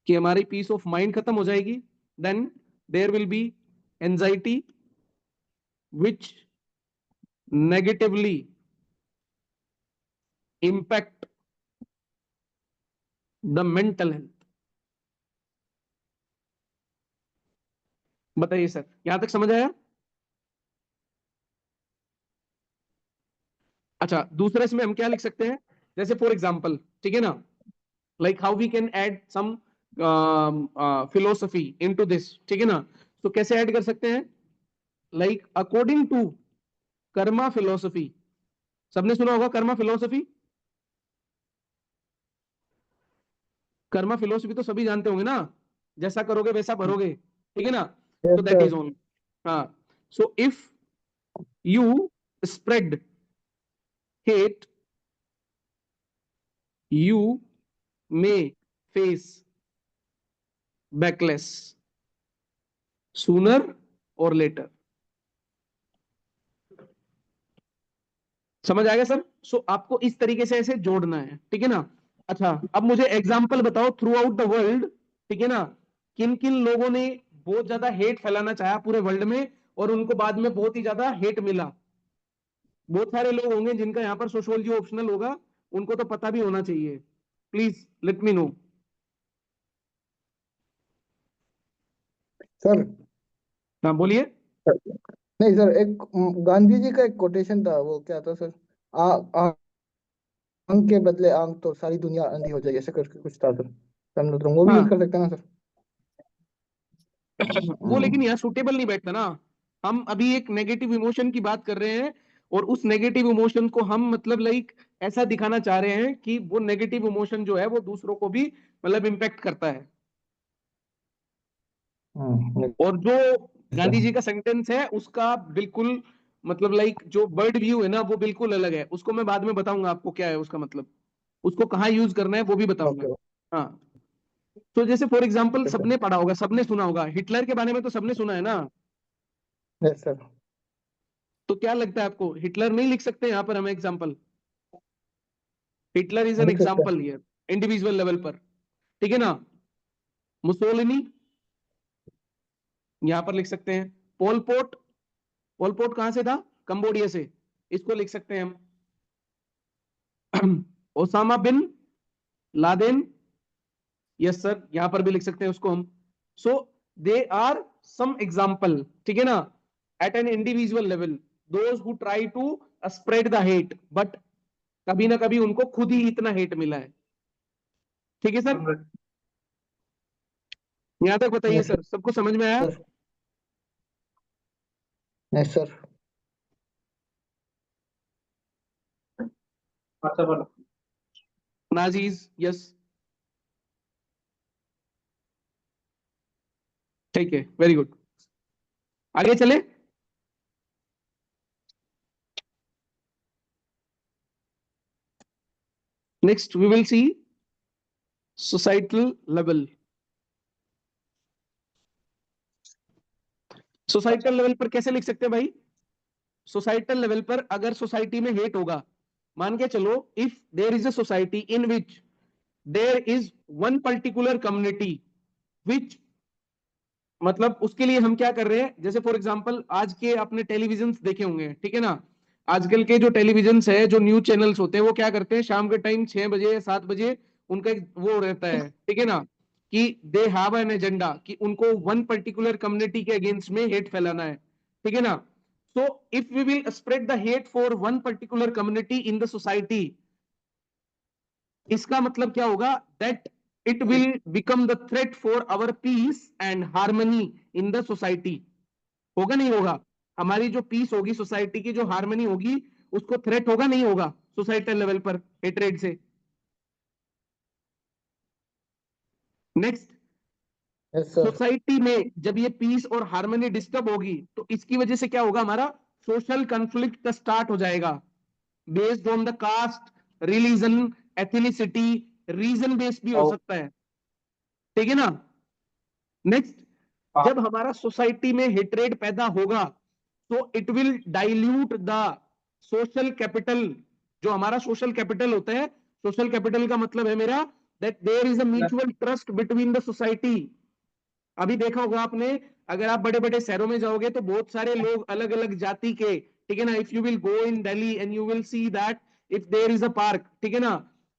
कि हमारी peace of mind खत्म हो जाएगी, then there will be anxiety which negatively impact the mental health। बताइए सर, यहां तक समझ आया। अच्छा, दूसरे इसमें हम क्या लिख सकते हैं, जैसे फॉर एग्जांपल, ठीक है ना, like how we can add some philosophy into this, ठीक है ना। तो कैसे ऐड कर सकते हैं, like according to karma philosophy, सबने सुना होगा कर्मा फिलोसफी, कर्मा फिलोसफी तो सभी जानते होंगे ना, जैसा करोगे वैसा भरोगे, ठीक है ना। यस तो दैट सर। इज ऑन, हाँ। So if you spread hate, you may face backlash sooner or later। समझ आएगा सर। सो आपको इस तरीके से ऐसे जोड़ना है, ठीक है ना। अच्छा, अब मुझे एग्जांपल बताओ थ्रू आउट द वर्ल्ड, ठीक है ना, किन किन लोगों ने बहुत ज्यादा हेट फैलाना चाहा पूरे वर्ल्ड में और उनको बाद में बहुत ही ज्यादा हेट मिला। बहुत सारे लोग होंगे जिनका यहाँ पर सोशियोलॉजी ऑप्शनल होगा, उनको तो पता भी होना चाहिए, please let me know. Sir हाँ बोलिए। नहीं सर, एक गांधी जी का एक कोटेशन था, वो क्या था सर, आ, आ, आंख के बदले आंख तो सारी दुनिया अंधी हो जाएगी, ऐसे करके कुछ था सर। हम लोग वो भी यूज हाँ कर सकते हैं ना सर। वो लेकिन यहाँ सूटेबल नहीं बैठता ना, हम अभी एक नेगेटिव इमोशन की बात कर रहे हैं और उस नेगेटिव इमोशन को हम मतलब लाइक ऐसा दिखाना चाह रहे हैं कि वो नेगेटिव इमोशन जो है वो दूसरों को भी मतलब इम्पेक्ट करता है। और जो गांधी जी का सेंटेंस है उसका बिल्कुल मतलब लाइक जो वर्ड व्यू है ना वो बिल्कुल अलग है, उसको मैं बाद में बताऊंगा आपको क्या है उसका मतलब। उसको कहाँ यूज करना है वो भी बताऊंगा। ओके हाँ, तो जैसे फॉर एग्जाम्पल ओके सर। सबने पढ़ा होगा, सबने सुना होगा, हिटलर के बारे में तो सबने सुना है ना। Yes sir. तो क्या लगता है आपको, हिटलर नहीं लिख सकते यहाँ पर हम एग्जाम्पल? हिटलर इज एन लिख सकते एग्जाम्पल हियर, इंडिविजुअल लेवल पर, ठीक है ना। मुसोलिनी यहाँ पर लिख सकते हैं। पोल पोट, पोल पोट कहां से था? कंबोडिया से, इसको लिख सकते हैं हम। Osama bin Laden, yes sir, यहां पर भी लिख सकते हैं उसको हम। सो दे आर सम एग्जाम्पल, ठीक है ना, at an individual level, those who try to spread the hate, but कभी ना कभी उनको खुद ही इतना हेट मिला है। ठीक है सर, यहां तक बताइए यस सर, सबको समझ में आया? सर। Yes sir. अच्छा बोलो। नाजीज, यस, ठीक है, वेरी गुड। आगे चले। Next we will see societal level. Societal level पर कैसे लिख सकते हैं भाई? सोसाइटल लेवल पर अगर सोसाइटी में हेट होगा, मान के चलो, if there is a society in which there is one particular community which, मतलब उसके लिए हम क्या कर रहे हैं, जैसे फॉर एग्जांपल आज के आपने टेलीविजन देखे होंगे, ठीक है ना। आजकल के जो टेलीविजन है, जो न्यूज चैनल्स होते हैं, वो क्या करते हैं, शाम के टाइम 6 बजे या 7 बजे उनका एक वो रहता है, ठीक है ना, कि दे हैव एन एजेंडा, कि उनको वन पर्टिकुलर कम्युनिटी के अगेंस्ट में हेट फैलाना है, ठीक है ना। So if we will spread the hate for one particular community in the society, इसका मतलब क्या होगा, that it will become the threat for our peace and harmony in the society. होगा नहीं होगा? हमारी जो पीस होगी, सोसाइटी की जो हार्मनी होगी, उसको थ्रेट होगा नहीं होगा सोसाइटल लेवल पर हेट्रेड से? Next, yes sir. सोसाइटी में जब ये पीस और हार्मनी डिस्टर्ब होगी, तो इसकी वजह से क्या होगा, हमारा सोशल कंफ्लिक्ट स्टार्ट हो जाएगा, based on the caste, religion, ethnicity, region based भी हो सकता है, ठीक है ना। नेक्स्ट, जब हमारा सोसाइटी में हेट्रेड पैदा होगा, तो it will dilute the social capital. जो हमारा सोशल कैपिटल होता है, सोशल कैपिटल का मतलब है मेरा, that there is a mutual trust between the society. अभी देखा होगा आपने, अगर आप बड़े बड़े शहरों में जाओगे तो बहुत सारे लोग अलग अलग जाति के, ठीक है ना, if you will go in Delhi and you will see that if there is a park, ठीक है ना,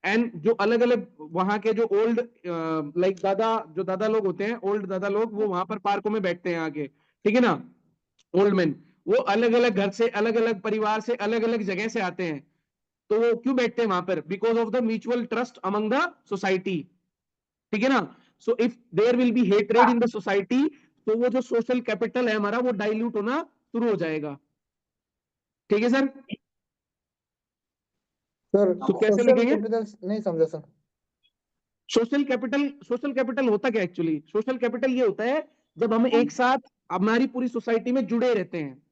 एंड जो अलग अलग वहां के जो ओल्ड, लाइक दादा, जो दादा लोग होते हैं, ओल्ड दादा लोग, वो वहां पर पार्कों में बैठते हैं आके, ठीक है ना, ओल्ड मैन, वो अलग अलग घर से, अलग अलग परिवार से, अलग अलग जगह से आते हैं। तो वो क्यों बैठते हैं वहां पर? Because of the mutual trust among the society, ठीक है ना। So if there will be hatred in the society, तो वो जो सोशल कैपिटल है हमारा, वो डाइल्यूट होना शुरू हो जाएगा, ठीक है सर। सर तो कैसे सोशल लिखेंगे? कैपिटल नहीं समझा sir. Social capital, social capital होता क्या एक्चुअली? सोशल कैपिटल ये होता है जब हम एक साथ हमारी पूरी सोसाइटी में जुड़े रहते हैं।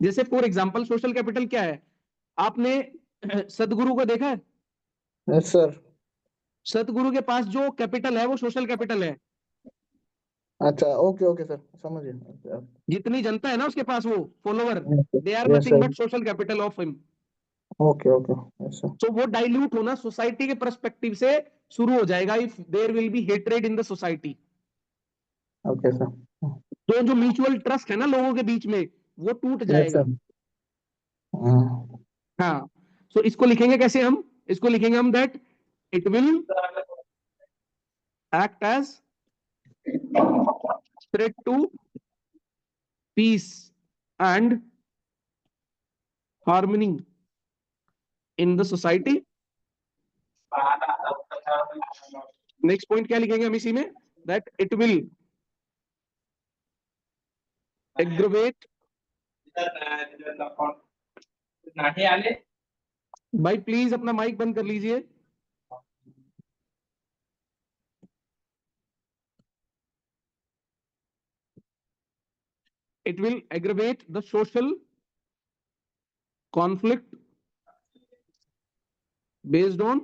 जैसे फॉर एग्जांपल सोशल कैपिटल क्या है, आपने सदगुरु को देखा है? Yes sir. सदगुरु के पास जो कैपिटल है वो सोशल कैपिटल है। अच्छा ओके ओके सर, समझ गया। जितनी जनता है ना उसके पास, वो follower, they are yes nothing sir. But social capital of him. Okay okay yes sir. तो वो डाइल्यूट होना सोसाइटी के पर्सपेक्टिव से शुरू हो जाएगा if there will be hatred in the society. Okay sir. तो जो म्यूचुअल ट्रस्ट है ना लोगों के बीच में, वो टूट यस जाएगा। सर। हाँ। हाँ, सो इसको लिखेंगे कैसे हम? इसको लिखेंगे हम that it will act as threat to peace and harmony in the society. Next point क्या लिखेंगे हम इसी में, दैट इट विल एग्रवेट, नाही आले। भाई प्लीज अपना माइक बंद कर लीजिए। It will aggravate the social conflict based on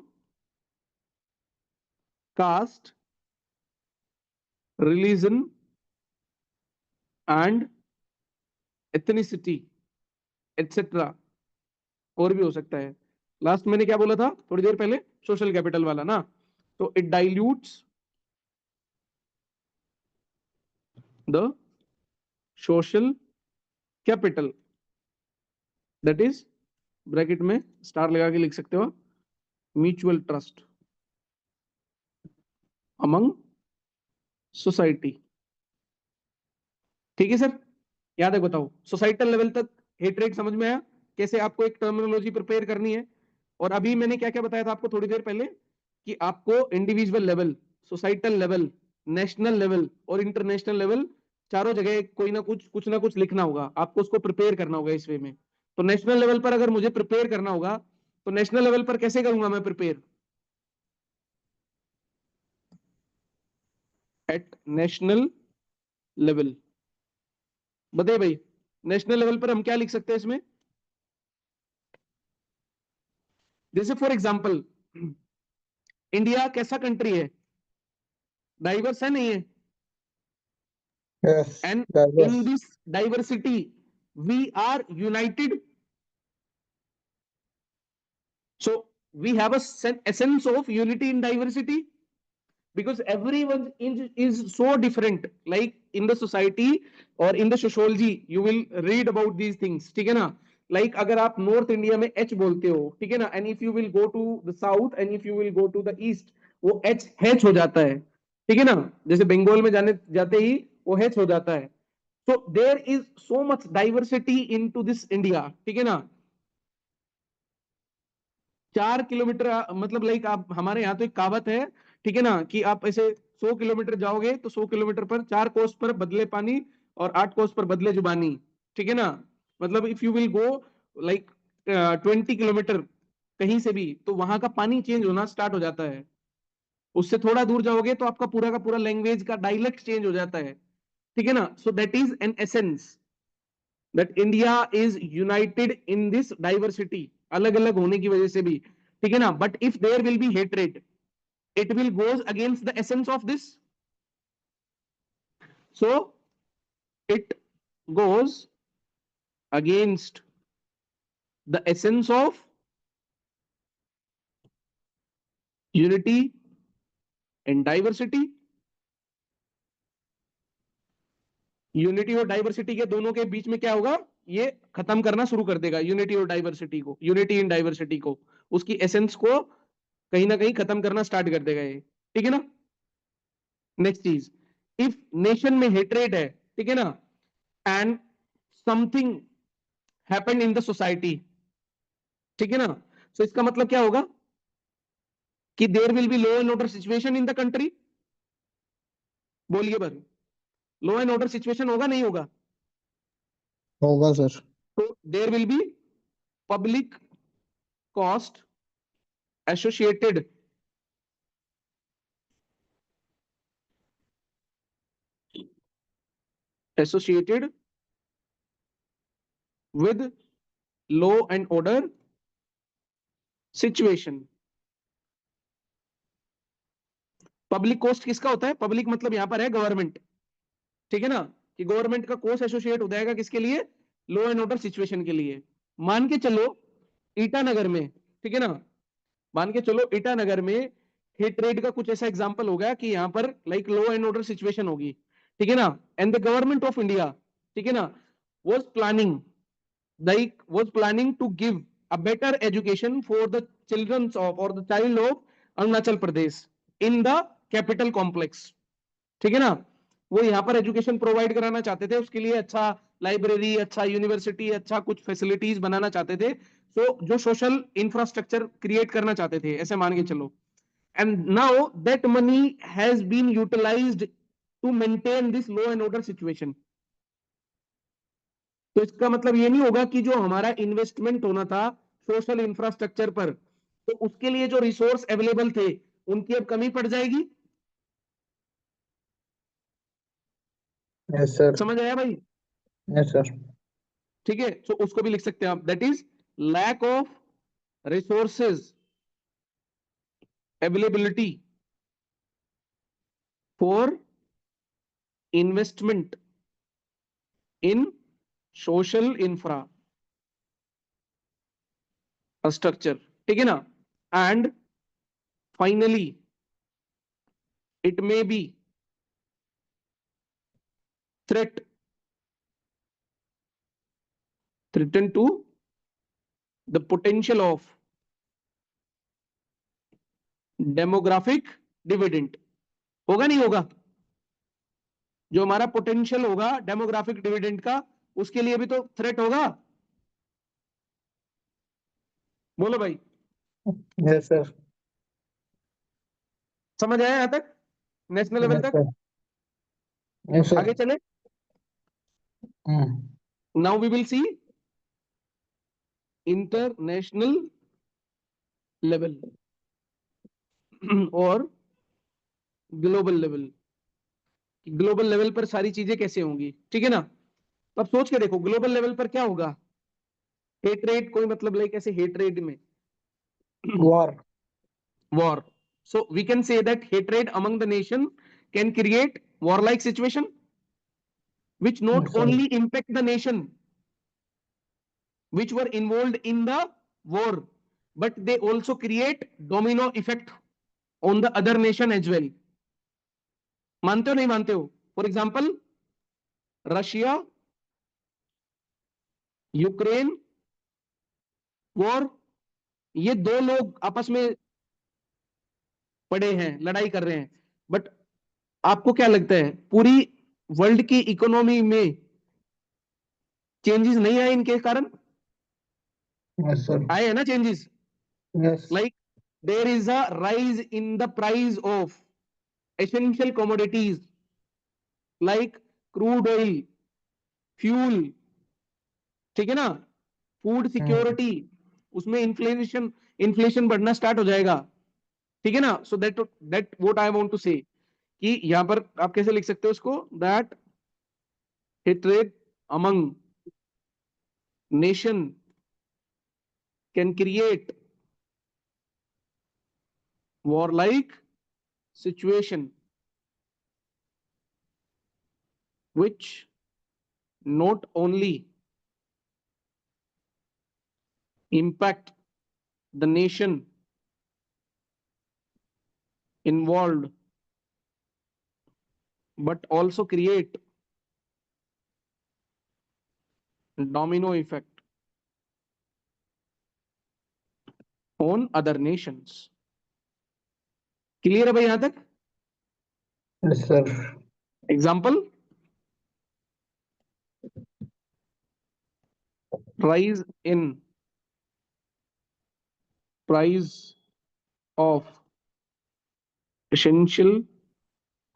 caste, religion and ethnicity etc. और भी हो सकता है। लास्ट मैंने क्या बोला था थोड़ी देर पहले, सोशल कैपिटल वाला ना, तो it dilutes the social capital, that is bracket में स्टार लगा के लिख सकते हो, म्यूचुअल ट्रस्ट अमंग सोसाइटी। ठीक है सर, याद है, बताओ सोसाइटल लेवल तक हेट समझ में आया, कैसे आपको एक टर्मिनोलॉजी प्रिपेयर करनी है। और अभी मैंने क्या क्या बताया था आपको थोड़ी देर पहले, कि आपको individual level, societal level, national level और इंटरनेशनल लेवल, चारों जगह कोई ना कुछ लिखना होगा, आपको उसको प्रिपेयर करना होगा इस वे में। तो नेशनल लेवल पर अगर मुझे प्रिपेयर करना होगा, तो नेशनल लेवल पर कैसे करूंगा मैं प्रिपेयर? Eight national level. बताइए भाई, नेशनल लेवल पर हम क्या लिख सकते हैं इसमें? जैसे फॉर एग्जांपल, इंडिया कैसा कंट्री है? डाइवर्स है, नहीं है? Yes, And in diverse. this diversity we are united, so we have a essence of unity in diversity, because everyone is so different, like in the society or in the sociology you will read about these things, ठीक है ना? Like अगर आप north India में H बोलते हो, ठीक है ना, and if you will go to the south and if you will go to the east, वो H हो जाता है, ठीक है ना? जैसे बंगाल में जाते ही वो H हो जाता है। So there is so much diversity into this India, ठीक है ना? 4 किलोमीटर मतलब लाइक आप, हमारे यहाँ तो एक कहावत है, ठीक है ना, कि आप ऐसे 100 किलोमीटर जाओगे तो 100 किलोमीटर पर 4 कोस पर बदले पानी और 8 कोस पर बदले जुबानी, ठीक है ना? मतलब if you will go like 20 kilometre कहीं से भी, तो वहां का पानी चेंज होना स्टार्ट हो जाता है। उससे थोड़ा दूर जाओगे तो आपका पूरा का पूरा लैंग्वेज का डायलेक्ट चेंज हो जाता है, ठीक है ना? So that is an essence that India is united in this diversity, अलग अलग होने की वजह से भी, ठीक है ना? But if there will be hatred, it will goes against the essence of this, so it goes against the essence of unity and diversity। Unity और डाइवर्सिटी के दोनों के बीच में क्या होगा, ये खत्म करना शुरू कर देगा यूनिटी और डाइवर्सिटी को, यूनिटी इन डाइवर्सिटी को, उसकी एसेंस को कहीं ना कहीं खत्म करना स्टार्ट कर देगा ये, ठीक है ना? नेक्स्ट चीज, इफ नेशन में हेट्रेड है, ठीक है ना, and something happened in the society, ठीक है ना, सो इसका मतलब क्या होगा कि there will be law and order situation in the country. बोलिए भाई, लॉ एंड ऑर्डर सिचुएशन होगा नहीं होगा? होगा सर। तो there will be public cost associated associated with law and order situation. Public cost किसका होता है? पब्लिक मतलब यहां पर है गवर्नमेंट, ठीक है ना, कि गवर्नमेंट का कोर्स एसोसिएट हो जाएगा किसके लिए? लॉ एंड ऑर्डर सिचुएशन के लिए। मान के चलो ईटानगर में, ठीक है ना, मान के चलो ईटानगर में हिट रेट का कुछ ऐसा एग्जांपल होगा कि यहां पर like law and order situation होगी, ठीक है ना, and the government of India, ठीक है ना, was planning was planning to give a better education for the children of or the child of Arunachal Pradesh in the capital complex, ठीक है ना, वो यहाँ पर एजुकेशन प्रोवाइड कराना चाहते थे, उसके लिए अच्छा लाइब्रेरी, अच्छा यूनिवर्सिटी, अच्छा कुछ फैसिलिटीज बनाना चाहते थे, सो जो सोशल इंफ्रास्ट्रक्चर क्रिएट करना चाहते थे, ऐसे मान के चलो, and now that money has been utilized to maintain this law and order situation. तो इसका मतलब ये नहीं होगा कि जो हमारा इन्वेस्टमेंट होना था सोशल इंफ्रास्ट्रक्चर पर, तो उसके लिए जो रिसोर्स अवेलेबल थे उनकी अब कमी पड़ जाएगी। Yes sir. समझ आया भाई? Yes sir. ठीक है, तो उसको भी लिख सकते हैं आप, that is lack of resources availability for investment in social infrastructure, ठीक है ना, and finally it may be threaten to the potential of demographic dividend. होगा नहीं होगा? जो हमारा पोटेंशियल होगा डेमोग्राफिक डिविडेंड का, उसके लिए भी तो थ्रेट होगा। बोलो भाई, यस सर। समझ आया यहां तक, नेशनल लेवल यस तक? सर। Yes sir. आगे चले, now we will see international level और ग्लोबल लेवल। ग्लोबल लेवल पर सारी चीजें कैसे होंगी, ठीक है ना। तो अब सोच के देखो ग्लोबल लेवल पर क्या होगा। हेट कोई मतलब लाइक ऐसे हेट में war. war. So we can say that hatred among the nation can create warlike situation which not yes sir. only impact the nation which were involved in the war, but they also create domino effect on the other nation as well. मानते हो नहीं मानते हो? For example Russia Ukraine war, ये दो लोग आपस में पड़े हैं, लड़ाई कर रहे हैं, बट आपको क्या लगता है पूरी वर्ल्ड की इकोनॉमी में चेंजेस नहीं आए इनके कारण? Yes sir. आए हैं ना changes. Yes. Like there is a rise in the price of essential commodities like crude oil, fuel, ठीक है ना, फूड सिक्योरिटी, उसमें इन्फ्लेशन इन्फ्लेशन बढ़ना स्टार्ट हो जाएगा, ठीक है ना। So that that what I want to say कि यहां पर आप कैसे लिख सकते हो इसको, that hatred among nation can create warlike situation which not only impact the nation involved but also create domino effect on other nations। Clear है भाई यहां तक? Yes sir. Example, rise in price of essential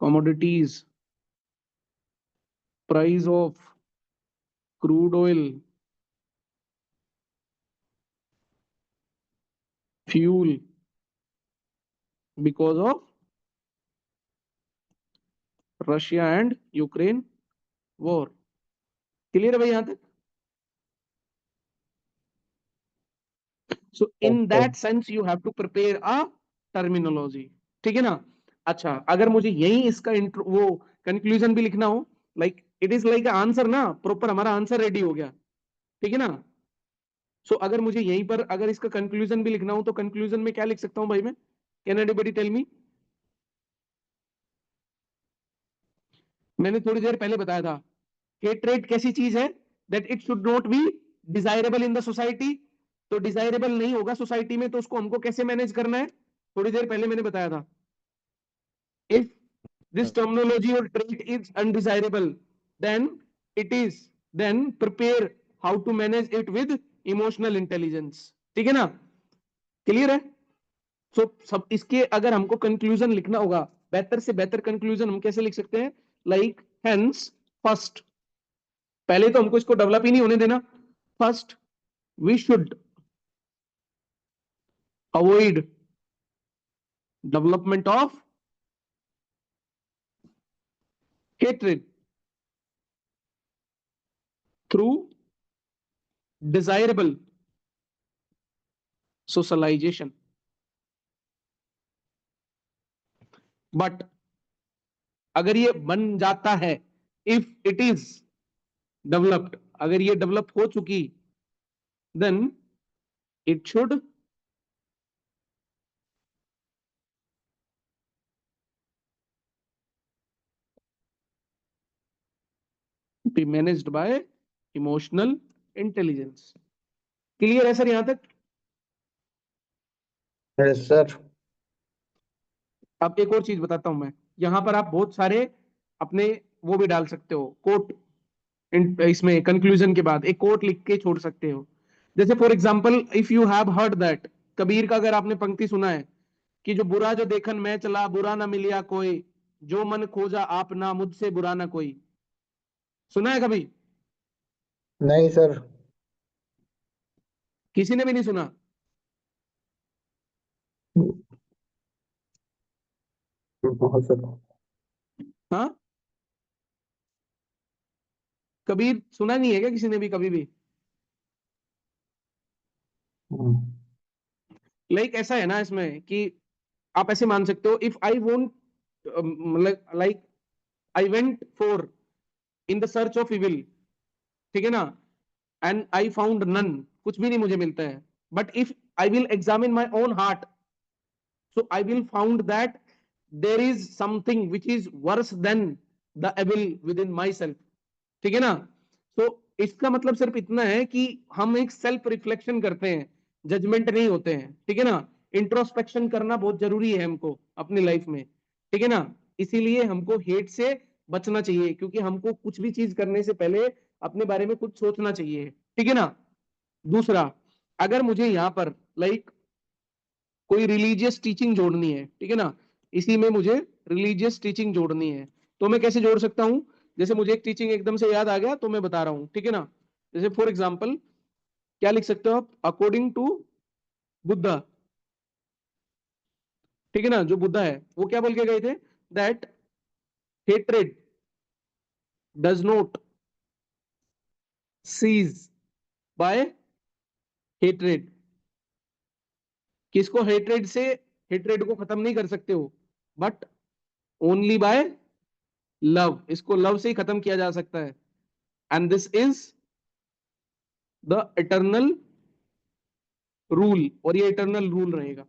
commodities, price of crude oil, fuel because of Russia and Ukraine war। Clear है भाई यहां तक? So in that sense you have to prepare a terminology, ठीक है ना। अच्छा, अगर मुझे यही इसका वो कंक्लूजन भी लिखना हो, like it is like answer ना, प्रॉपर हमारा आंसर रेडी हो गया, ठीक है ना। सो अगर मुझे यहीं पर अगर इसका कंक्लूजन भी लिखना हो तो कंक्लूजन में क्या लिख सकता हूं भाई मैं? Can anybody tell me? मैंने थोड़ी देर पहले बताया था हेट्रेड कैसी चीज है, that it should not be desirable in the society. तो डिजायरेबल नहीं होगा सोसाइटी में तो उसको हमको कैसे मैनेज करना है, थोड़ी देर पहले मैंने बताया था। If this terminology or trait is undesirable, then it is then prepare how to manage it with emotional intelligence, ठीक है ना। क्लियर है? सो सब इसके अगर हमको कंक्लूजन लिखना होगा, बेहतर से बेहतर कंक्लूजन हम कैसे लिख सकते हैं, लाइक हेंस फर्स्ट, पहले तो हमको इसको डेवलप ही नहीं होने देना। First we should avoid development of hatred through desirable socialization। But अगर ये बन जाता है, इफ इट इज डेवलप्ड, अगर ये डेवलप हो चुकी, then it should be managed by emotional intelligence. Clear है सर यहां तक? Yes sir. अब एक और चीज बताता हूं मैं, यहां पर आप बहुत सारे अपने वो भी डाल सकते हो, कोट, इसमें कंक्लूजन के बाद एक कोट लिख के छोड़ सकते हो। जैसे for example, if you have heard that, Kabir का अगर आपने पंक्ति सुना है कि जो बुरा जो देखन मैं चला, बुरा ना मिलिया कोई, जो मन खोजा आप ना, मुझसे बुरा ना कोई, सुना है कभी? नहीं सर। किसी ने भी नहीं सुना? बहुत सर। हाँ, कबीर सुना नहीं है क्या किसी ने भी कभी भी? लाइक ऐसा है ना इसमें कि आप ऐसे मान सकते हो, इफ आई वोंट, मतलब like I went for in the search of evil, ठीक है ना, एंड आई फाउंड नन, कुछ भी नहीं मुझे मिलता है, but if I will examine my own heart, so I will found that there is something which is worse than the evil within myself, ठीक है ना? तो इसका मतलब सिर्फ इतना है कि हम एक सेल्फ रिफ्लेक्शन करते हैं, जजमेंट नहीं होते हैं, ठीक है ना? इंट्रोस्पेक्शन करना बहुत जरूरी है हमको अपनी लाइफ में, ठीक है ना? इसीलिए हमको हेट से बचना चाहिए, क्योंकि हमको कुछ भी चीज करने से पहले अपने बारे में कुछ सोचना चाहिए, ठीक है ना? दूसरा, अगर मुझे यहाँ पर लाइक कोई रिलीजियस टीचिंग जोड़नी है, ठीक है ना, इसी में मुझे रिलीजियस टीचिंग जोड़नी है, तो मैं कैसे जोड़ सकता हूं? जैसे मुझे एक टीचिंग एकदम से याद आ गया तो मैं बता रहा हूं, ठीक है ना? जैसे फॉर एग्जाम्पल क्या लिख सकते हो आप? अकॉर्डिंग टू बुद्धा, ठीक है ना, जो बुद्धा है वो क्या बोल के गए थे? That hatred does not cease by hatred. किसको हेट्रेड से, हेट्रेड को खत्म नहीं कर सकते हो, बट ओनली बाय लव, इसको लव से ही खत्म किया जा सकता है, and this is the eternal rule, और ये इटर्नल रूल रहेगा,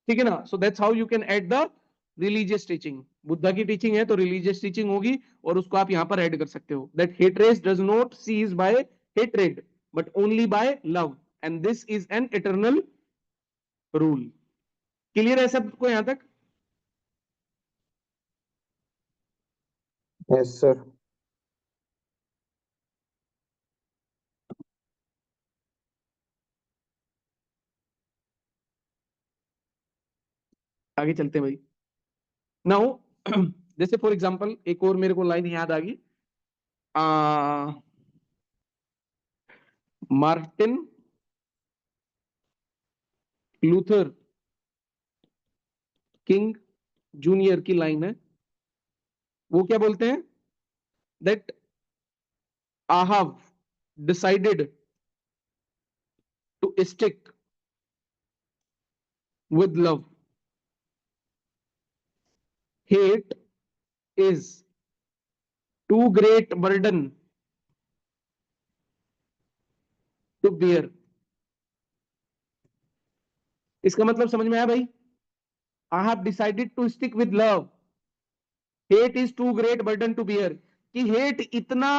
ठीक है ना? So that's how you can add the religious teaching. Buddha की टीचिंग है तो रिलीजियस टीचिंग होगी, और उसको आप यहां पर ऐड कर सकते हो, that hatred does not cease by hatred but only by love, and this is an eternal rule. Clear है सबको यहां तक? Yes sir. आगे चलते हैं भाई। नाउ जैसे फॉर एग्जांपल एक और मेरे को लाइन याद आ गई, मार्टिन लूथर किंग जूनियर की लाइन है, वो क्या बोलते हैं? That I have decided to stick with love, hate is too great burden to bear। इसका मतलब समझ में आया भाई? I have decided to stick with love, hate is too great burden to bear, कि हेट इतना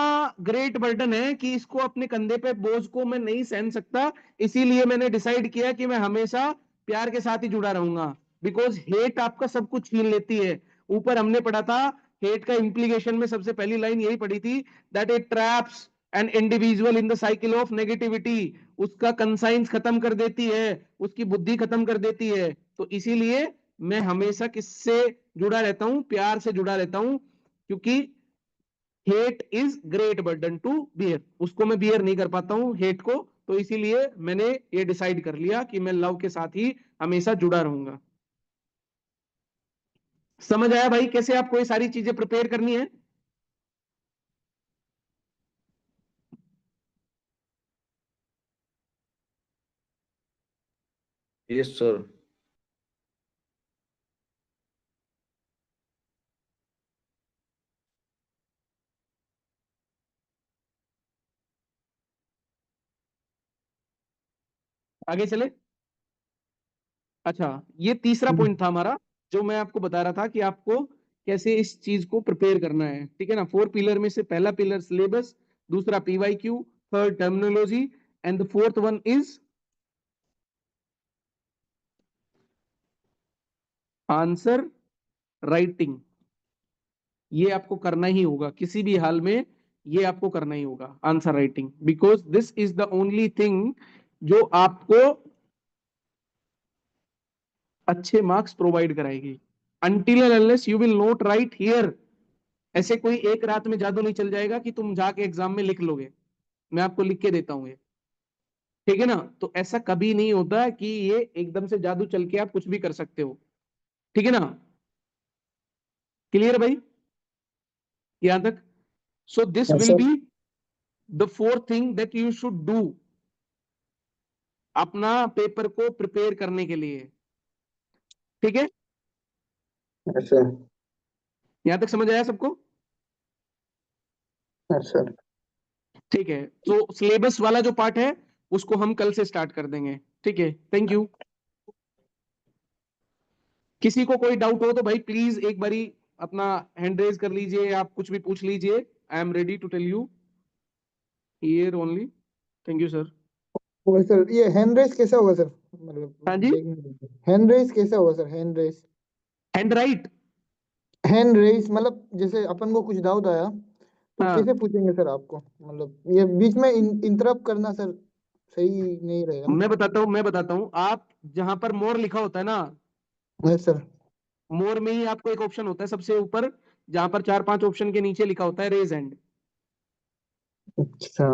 ग्रेट बर्डन है कि इसको अपने कंधे पे बोझ को मैं नहीं सहन सकता, इसीलिए मैंने डिसाइड किया कि मैं हमेशा प्यार के साथ ही जुड़ा रहूंगा, बिकॉज हेट आपका सब कुछ छीन लेती है। ऊपर हमने पढ़ा था, हेट का इंप्लीकेशन में सबसे पहली लाइन यही पढ़ी थी, that it traps an individual in the cycle of negativity, उसका कंसाइंस खत्म कर देती है, उसकी बुद्धि खत्म कर देती है। तो इसीलिए मैं हमेशा किससे जुड़ा रहता हूं? प्यार से जुड़ा रहता हूं, क्योंकि hate is great burden to bear, उसको मैं बियर नहीं कर पाता हूं हेट को, तो इसीलिए मैंने ये डिसाइड कर लिया कि मैं लव के साथ ही हमेशा जुड़ा रहूंगा। समझ आया भाई कैसे आपको ये सारी चीजें प्रिपेयर करनी है? Yes sir. आगे चले। अच्छा, ये तीसरा हम्म, पॉइंट था हमारा, जो मैं आपको बता रहा था कि आपको कैसे इस चीज को प्रिपेयर करना है, ठीक है ना। 4 पिलर में से पहला पिलर सिलेबस, दूसरा PYQ, third terminology, and the fourth one is answer writing. ये आपको करना ही होगा किसी भी हाल में, ये आपको करना ही होगा answer writing, because this is the only thing जो आपको अच्छे मार्क्स प्रोवाइड कराएगी। until and unless you will not write here, ऐसे कोई एक रात में जादू नहीं चल जाएगा कि तुम जाके एग्जाम में लिख लोगे। मैं आपको लिख के देता हूं ये, ठीक है ना। तो ऐसा कभी नहीं होता कि ये एकदम से जादू चल के आप कुछ भी कर सकते हो, ठीक है ना। क्लियर भाई यहां तक? So this yes will sir, be the fourth thing that you should do अपना पेपर को प्रिपेयर करने के लिए, ठीक है। yes sir, यहां तक समझ आया सबको? yes sir, ठीक है, तो सिलेबस वाला जो पार्ट है उसको हम कल से स्टार्ट कर देंगे, ठीक है। Thank you. किसी को कोई डाउट हो तो भाई प्लीज एक बारी अपना हैंड रेज कर लीजिए, आप कुछ भी पूछ लीजिए। I am ready to tell you here only. Thank you sir. Okay sir, ये हैंड रेस कैसा होगा सर? मतलब हाँ जी, देखने, हैंड रेस कैसा होगा sir? Hand raise, hand right. Hand raise मतलब जैसे अपन को कुछ डाउट आया तो हाँ, कैसे पूछेंगे सर आपको? मतलब ये बीच में इंटरप्ट करना सर सही नहीं रहेगा ना? मैं बताता हूँ आप जहां पर मोर लिखा होता है ना, यस सर। मोर में ही आपको एक ऑप्शन होता है सबसे ऊपर, जहां पर 4-5 ऑप्शन के नीचे लिखा होता है रेज हैंड। अच्छा,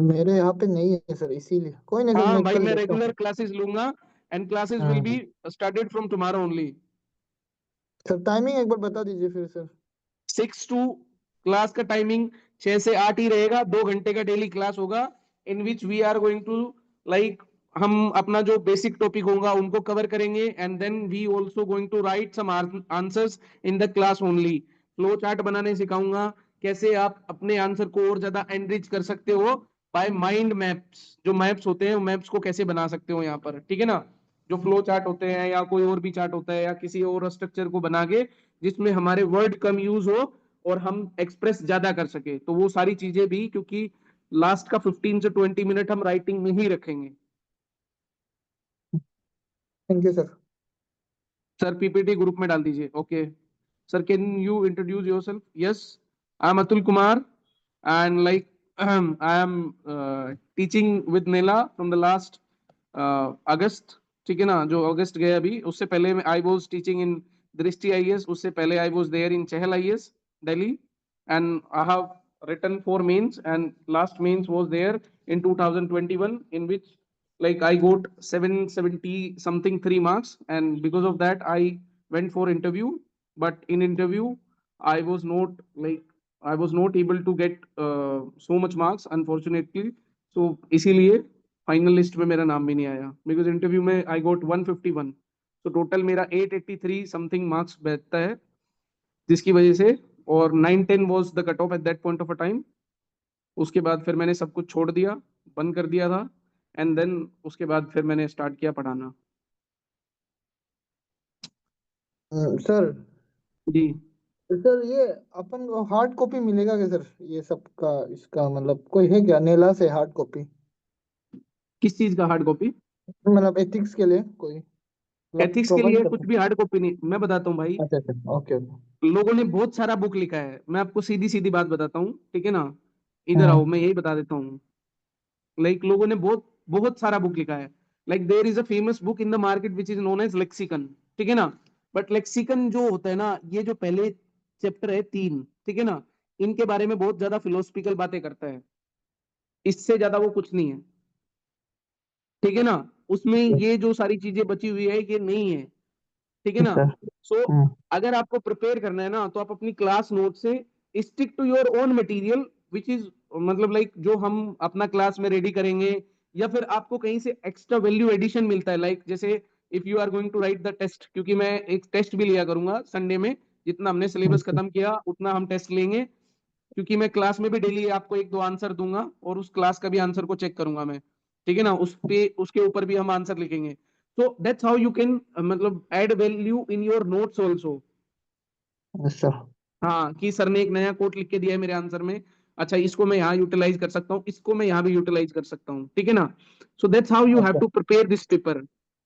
मेरे यहाँ पे नहीं है सर, इसीलिए कोई नहीं सर, हाँ मैं भाई, कल मैं देखता रेगुलर हूँ। क्लासेस लूंगा एंड क्लासेस विल बी हाँ started from tomorrow only. Sir, timing एक बार बता दीजिए फिर सर। 6 to, क्लास का टाइमिंग 6 से 8 ही रहेगा, 2 घंटे का डेली क्लास होगा, in which we are going to like हम अपना जो बेसिक टॉपिक होगा उनको कवर करेंगे, and then we also going to write some answers in the class only. Flow chart बनाने सिखाऊंगा, कैसे आप अपने आंसर को और ज्यादा एनरिच कर सकते हो बाय माइंड मैप्स। जो मैप्स होते हैं मैप्स को कैसे बना सकते हो यहाँ पर, ठीक है ना। जो फ्लो चार्ट होते हैं या कोई और भी चार्ट होता है या किसी और स्ट्रक्चर को बना के जिसमें हमारे वर्ड कम यूज हो और हम एक्सप्रेस ज्यादा कर सके, तो वो सारी चीजें भी, क्योंकि लास्ट का 15 से 20 मिनट हम राइटिंग में ही रखेंगे। Thank you sir. Sir PPT group में डाल दीजिए। Okay sir, can you introduce yourself? Yes, I am Atul Kumar and like I am teaching with Nela from the last August, ठीक है ना। जो अगस्त गया अभी, उससे पहले आई वाज टीचिंग इन दृष्टि आईएएस, उससे पहले I was there in Chahal IAS Delhi, and I have written 4 mains and last mains was there in 2021 in which like I got 770 something 3 marks, and because of that I went for interview, but in interview I was not like I was not able to get so much marks unfortunately, so इसीलिए final list में मेरा नाम भी नहीं आया, because interview में आई गोट 151, तो total मेरा 883 समथिंग मार्क्स बैठता है, जिसकी वजह से, और 910 was the cut off eight that point of a time. उसके बाद फिर मैंने सब कुछ छोड़ दिया, बंद कर दिया था, एंड देन उसके बाद फिर मैंने स्टार्ट किया पढ़ाना। सर, जी, सर ये अपन को हार्ड कॉपी मिलेगा क्या सर? ये सब का इसका मतलब कोई है क्या नेला से हार्ड कॉपी? किस चीज का हार्ड कॉपी? मतलब एथिक्स के लिए कोई मतलब एथिक्स के प्रोवाइड लिए करते कुछ हैं? भी हार्ड कॉपी नहीं, मैं बताता हूँ भाई। अच्छा अच्छा, ओके ओके। लोगों ने बहुत सारा बुक लिखा है, मैं आपको सीधी सीधी बात बताता हूँ, ठीक है ना। इधर आओ, हाँ मैं यही बता देता हूँ। लाइक लोगों ने बहुत बहुत सारा बुक लिखा है। Like there is a famous book in the market which is known as lexicon, ठीक है ना। बट लेक्सिकन जो होता है ना, ये जो पहले चैप्टर है 3, ठीक है ना, इनके बारे में बहुत ज्यादा फिलोसफिकल बातें करता है, इससे ज्यादा वो कुछ नहीं है, ठीक है ना। उसमें ये जो सारी चीजें बची हुई है ये नहीं है, ठीक है ना। सर। सो अगर आपको प्रिपेयर करना है ना, तो आप अपनी क्लास नोट से stick to your own material which is, मतलब लाइक जो हम अपना क्लास में रेडी करेंगे, या फिर आपको कहीं से एक्स्ट्रा वैल्यू एडिशन मिलता है, लाइक जैसे if you are going to write the test, क्योंकि मैं एक टेस्ट भी लिया करूंगा संडे में, जितना हमने सिलेबस खत्म किया उतना हम टेस्ट लेंगे, क्योंकि मैं क्लास में भी डेली आपको 1-2 आंसर दूंगा और उस क्लास का भी आंसर को चेक करूंगा मैं। ठीक है ना, उस पे उसके ऊपर भी हम आंसर लिखेंगे। So that's how you can मतलब add value in your notes also. अच्छा। हाँ, कि सर ने एक नया कोट लिख के दिया है मेरे आंसर में, अच्छा इसको मैं यहाँ यूटिलाइज कर सकता हूँ, इसको मैं यहाँ भी यूटिलाइज कर सकता हूँ, ठीक है ना। So that's how you have अच्छा। टू प्रिपेयर दिस पेपर,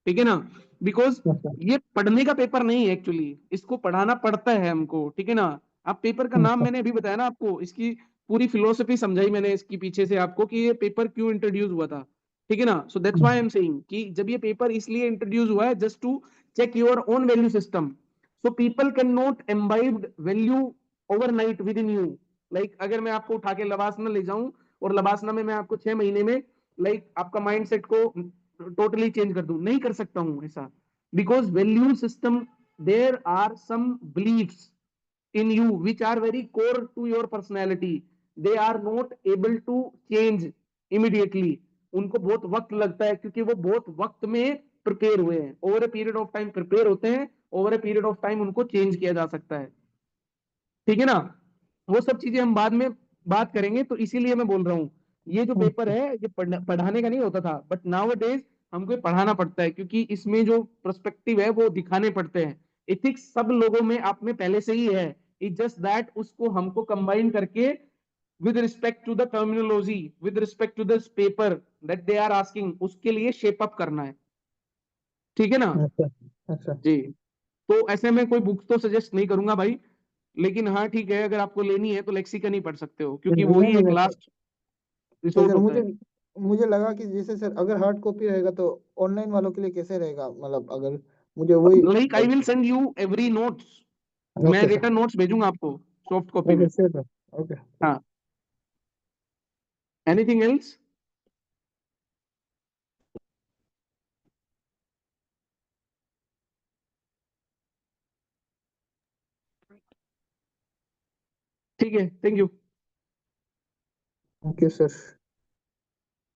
ठीक है ना। बिकॉज अच्छा। ये पढ़ने का पेपर नहीं है एक्चुअली, इसको पढ़ाना पड़ता है हमको, ठीक है ना। आप पेपर का नाम अच्छा। मैंने अभी बताया ना आपको, इसकी पूरी फिलोसफी समझाई मैंने इसकी पीछे से आपको, कि ये पेपर क्यों इंट्रोड्यूस हुआ था, ठीक है ना। So that's why I am saying कि जब ये पेपर इसलिए इंट्रोड्यूस हुआ है just to check your own value system. So people can not imbibed value overnight within you. Like अगर मैं आपको उठा के लवासना ले जाऊं और लवासना में मैं आपको 6 महीने में लाइक आपका माइंड सेट को टोटली चेंज कर दूं, नहीं कर सकता हूं ऐसा। Because value system, there are some beliefs in you which are very core to your personality, they are not able to change immediately। उनको बहुत वक्त लगता है क्योंकि वो बहुत वक्त में प्रिपेयर हुए हैं, over a period of time prepare होते हैं, over a period of time उनको चेंज किया जा सकता है, ठीक है ना। वो सब चीजें हम बाद में बात करेंगे, तो इसीलिए मैं बोल रहा हूँ ये जो पेपर है ये पढ़ाने का नहीं होता था, बट नाउ डेज हमको ये पढ़ाना पड़ता है, क्योंकि इसमें जो पर्सपेक्टिव है वो दिखाने पड़ते हैं। एथिक्स सब लोगों में आप में पहले से ही है, इट जस्ट दैट उसको हमको कंबाइन करके with respect to the terminology, with respect to this paper that they are asking, उसके लिए शेप अप करना है, ठीक है ना। अच्छा। अच्छा। जी, तो ऐसे में कोई बुक तो सजेस्ट नहीं करूंगा भाई, लेकिन हाँ ठीक है, अगर आपको लेनी है तो लेक्सिकन ही पढ़ सकते हो, क्योंकि नहीं वही नहीं एक नहीं सर। लास्ट नहीं रिसोर्ट सर, होता मुझे है। मुझे लगा कि जैसे सर अगर हार्ड कॉपी रहेगा तो ऑनलाइन वालों के लिए कैसे रहेगा, मतलब अगर मुझे वही। Like I will send you every notes, मैं ओके सर। रिटर्न नोट्स भेजूंगा आपको सॉफ्ट कॉपी ओके में। सर। ओके। हाँ, एनीथिंग एल्स? ठीक है, थैंक यू। Okay sir.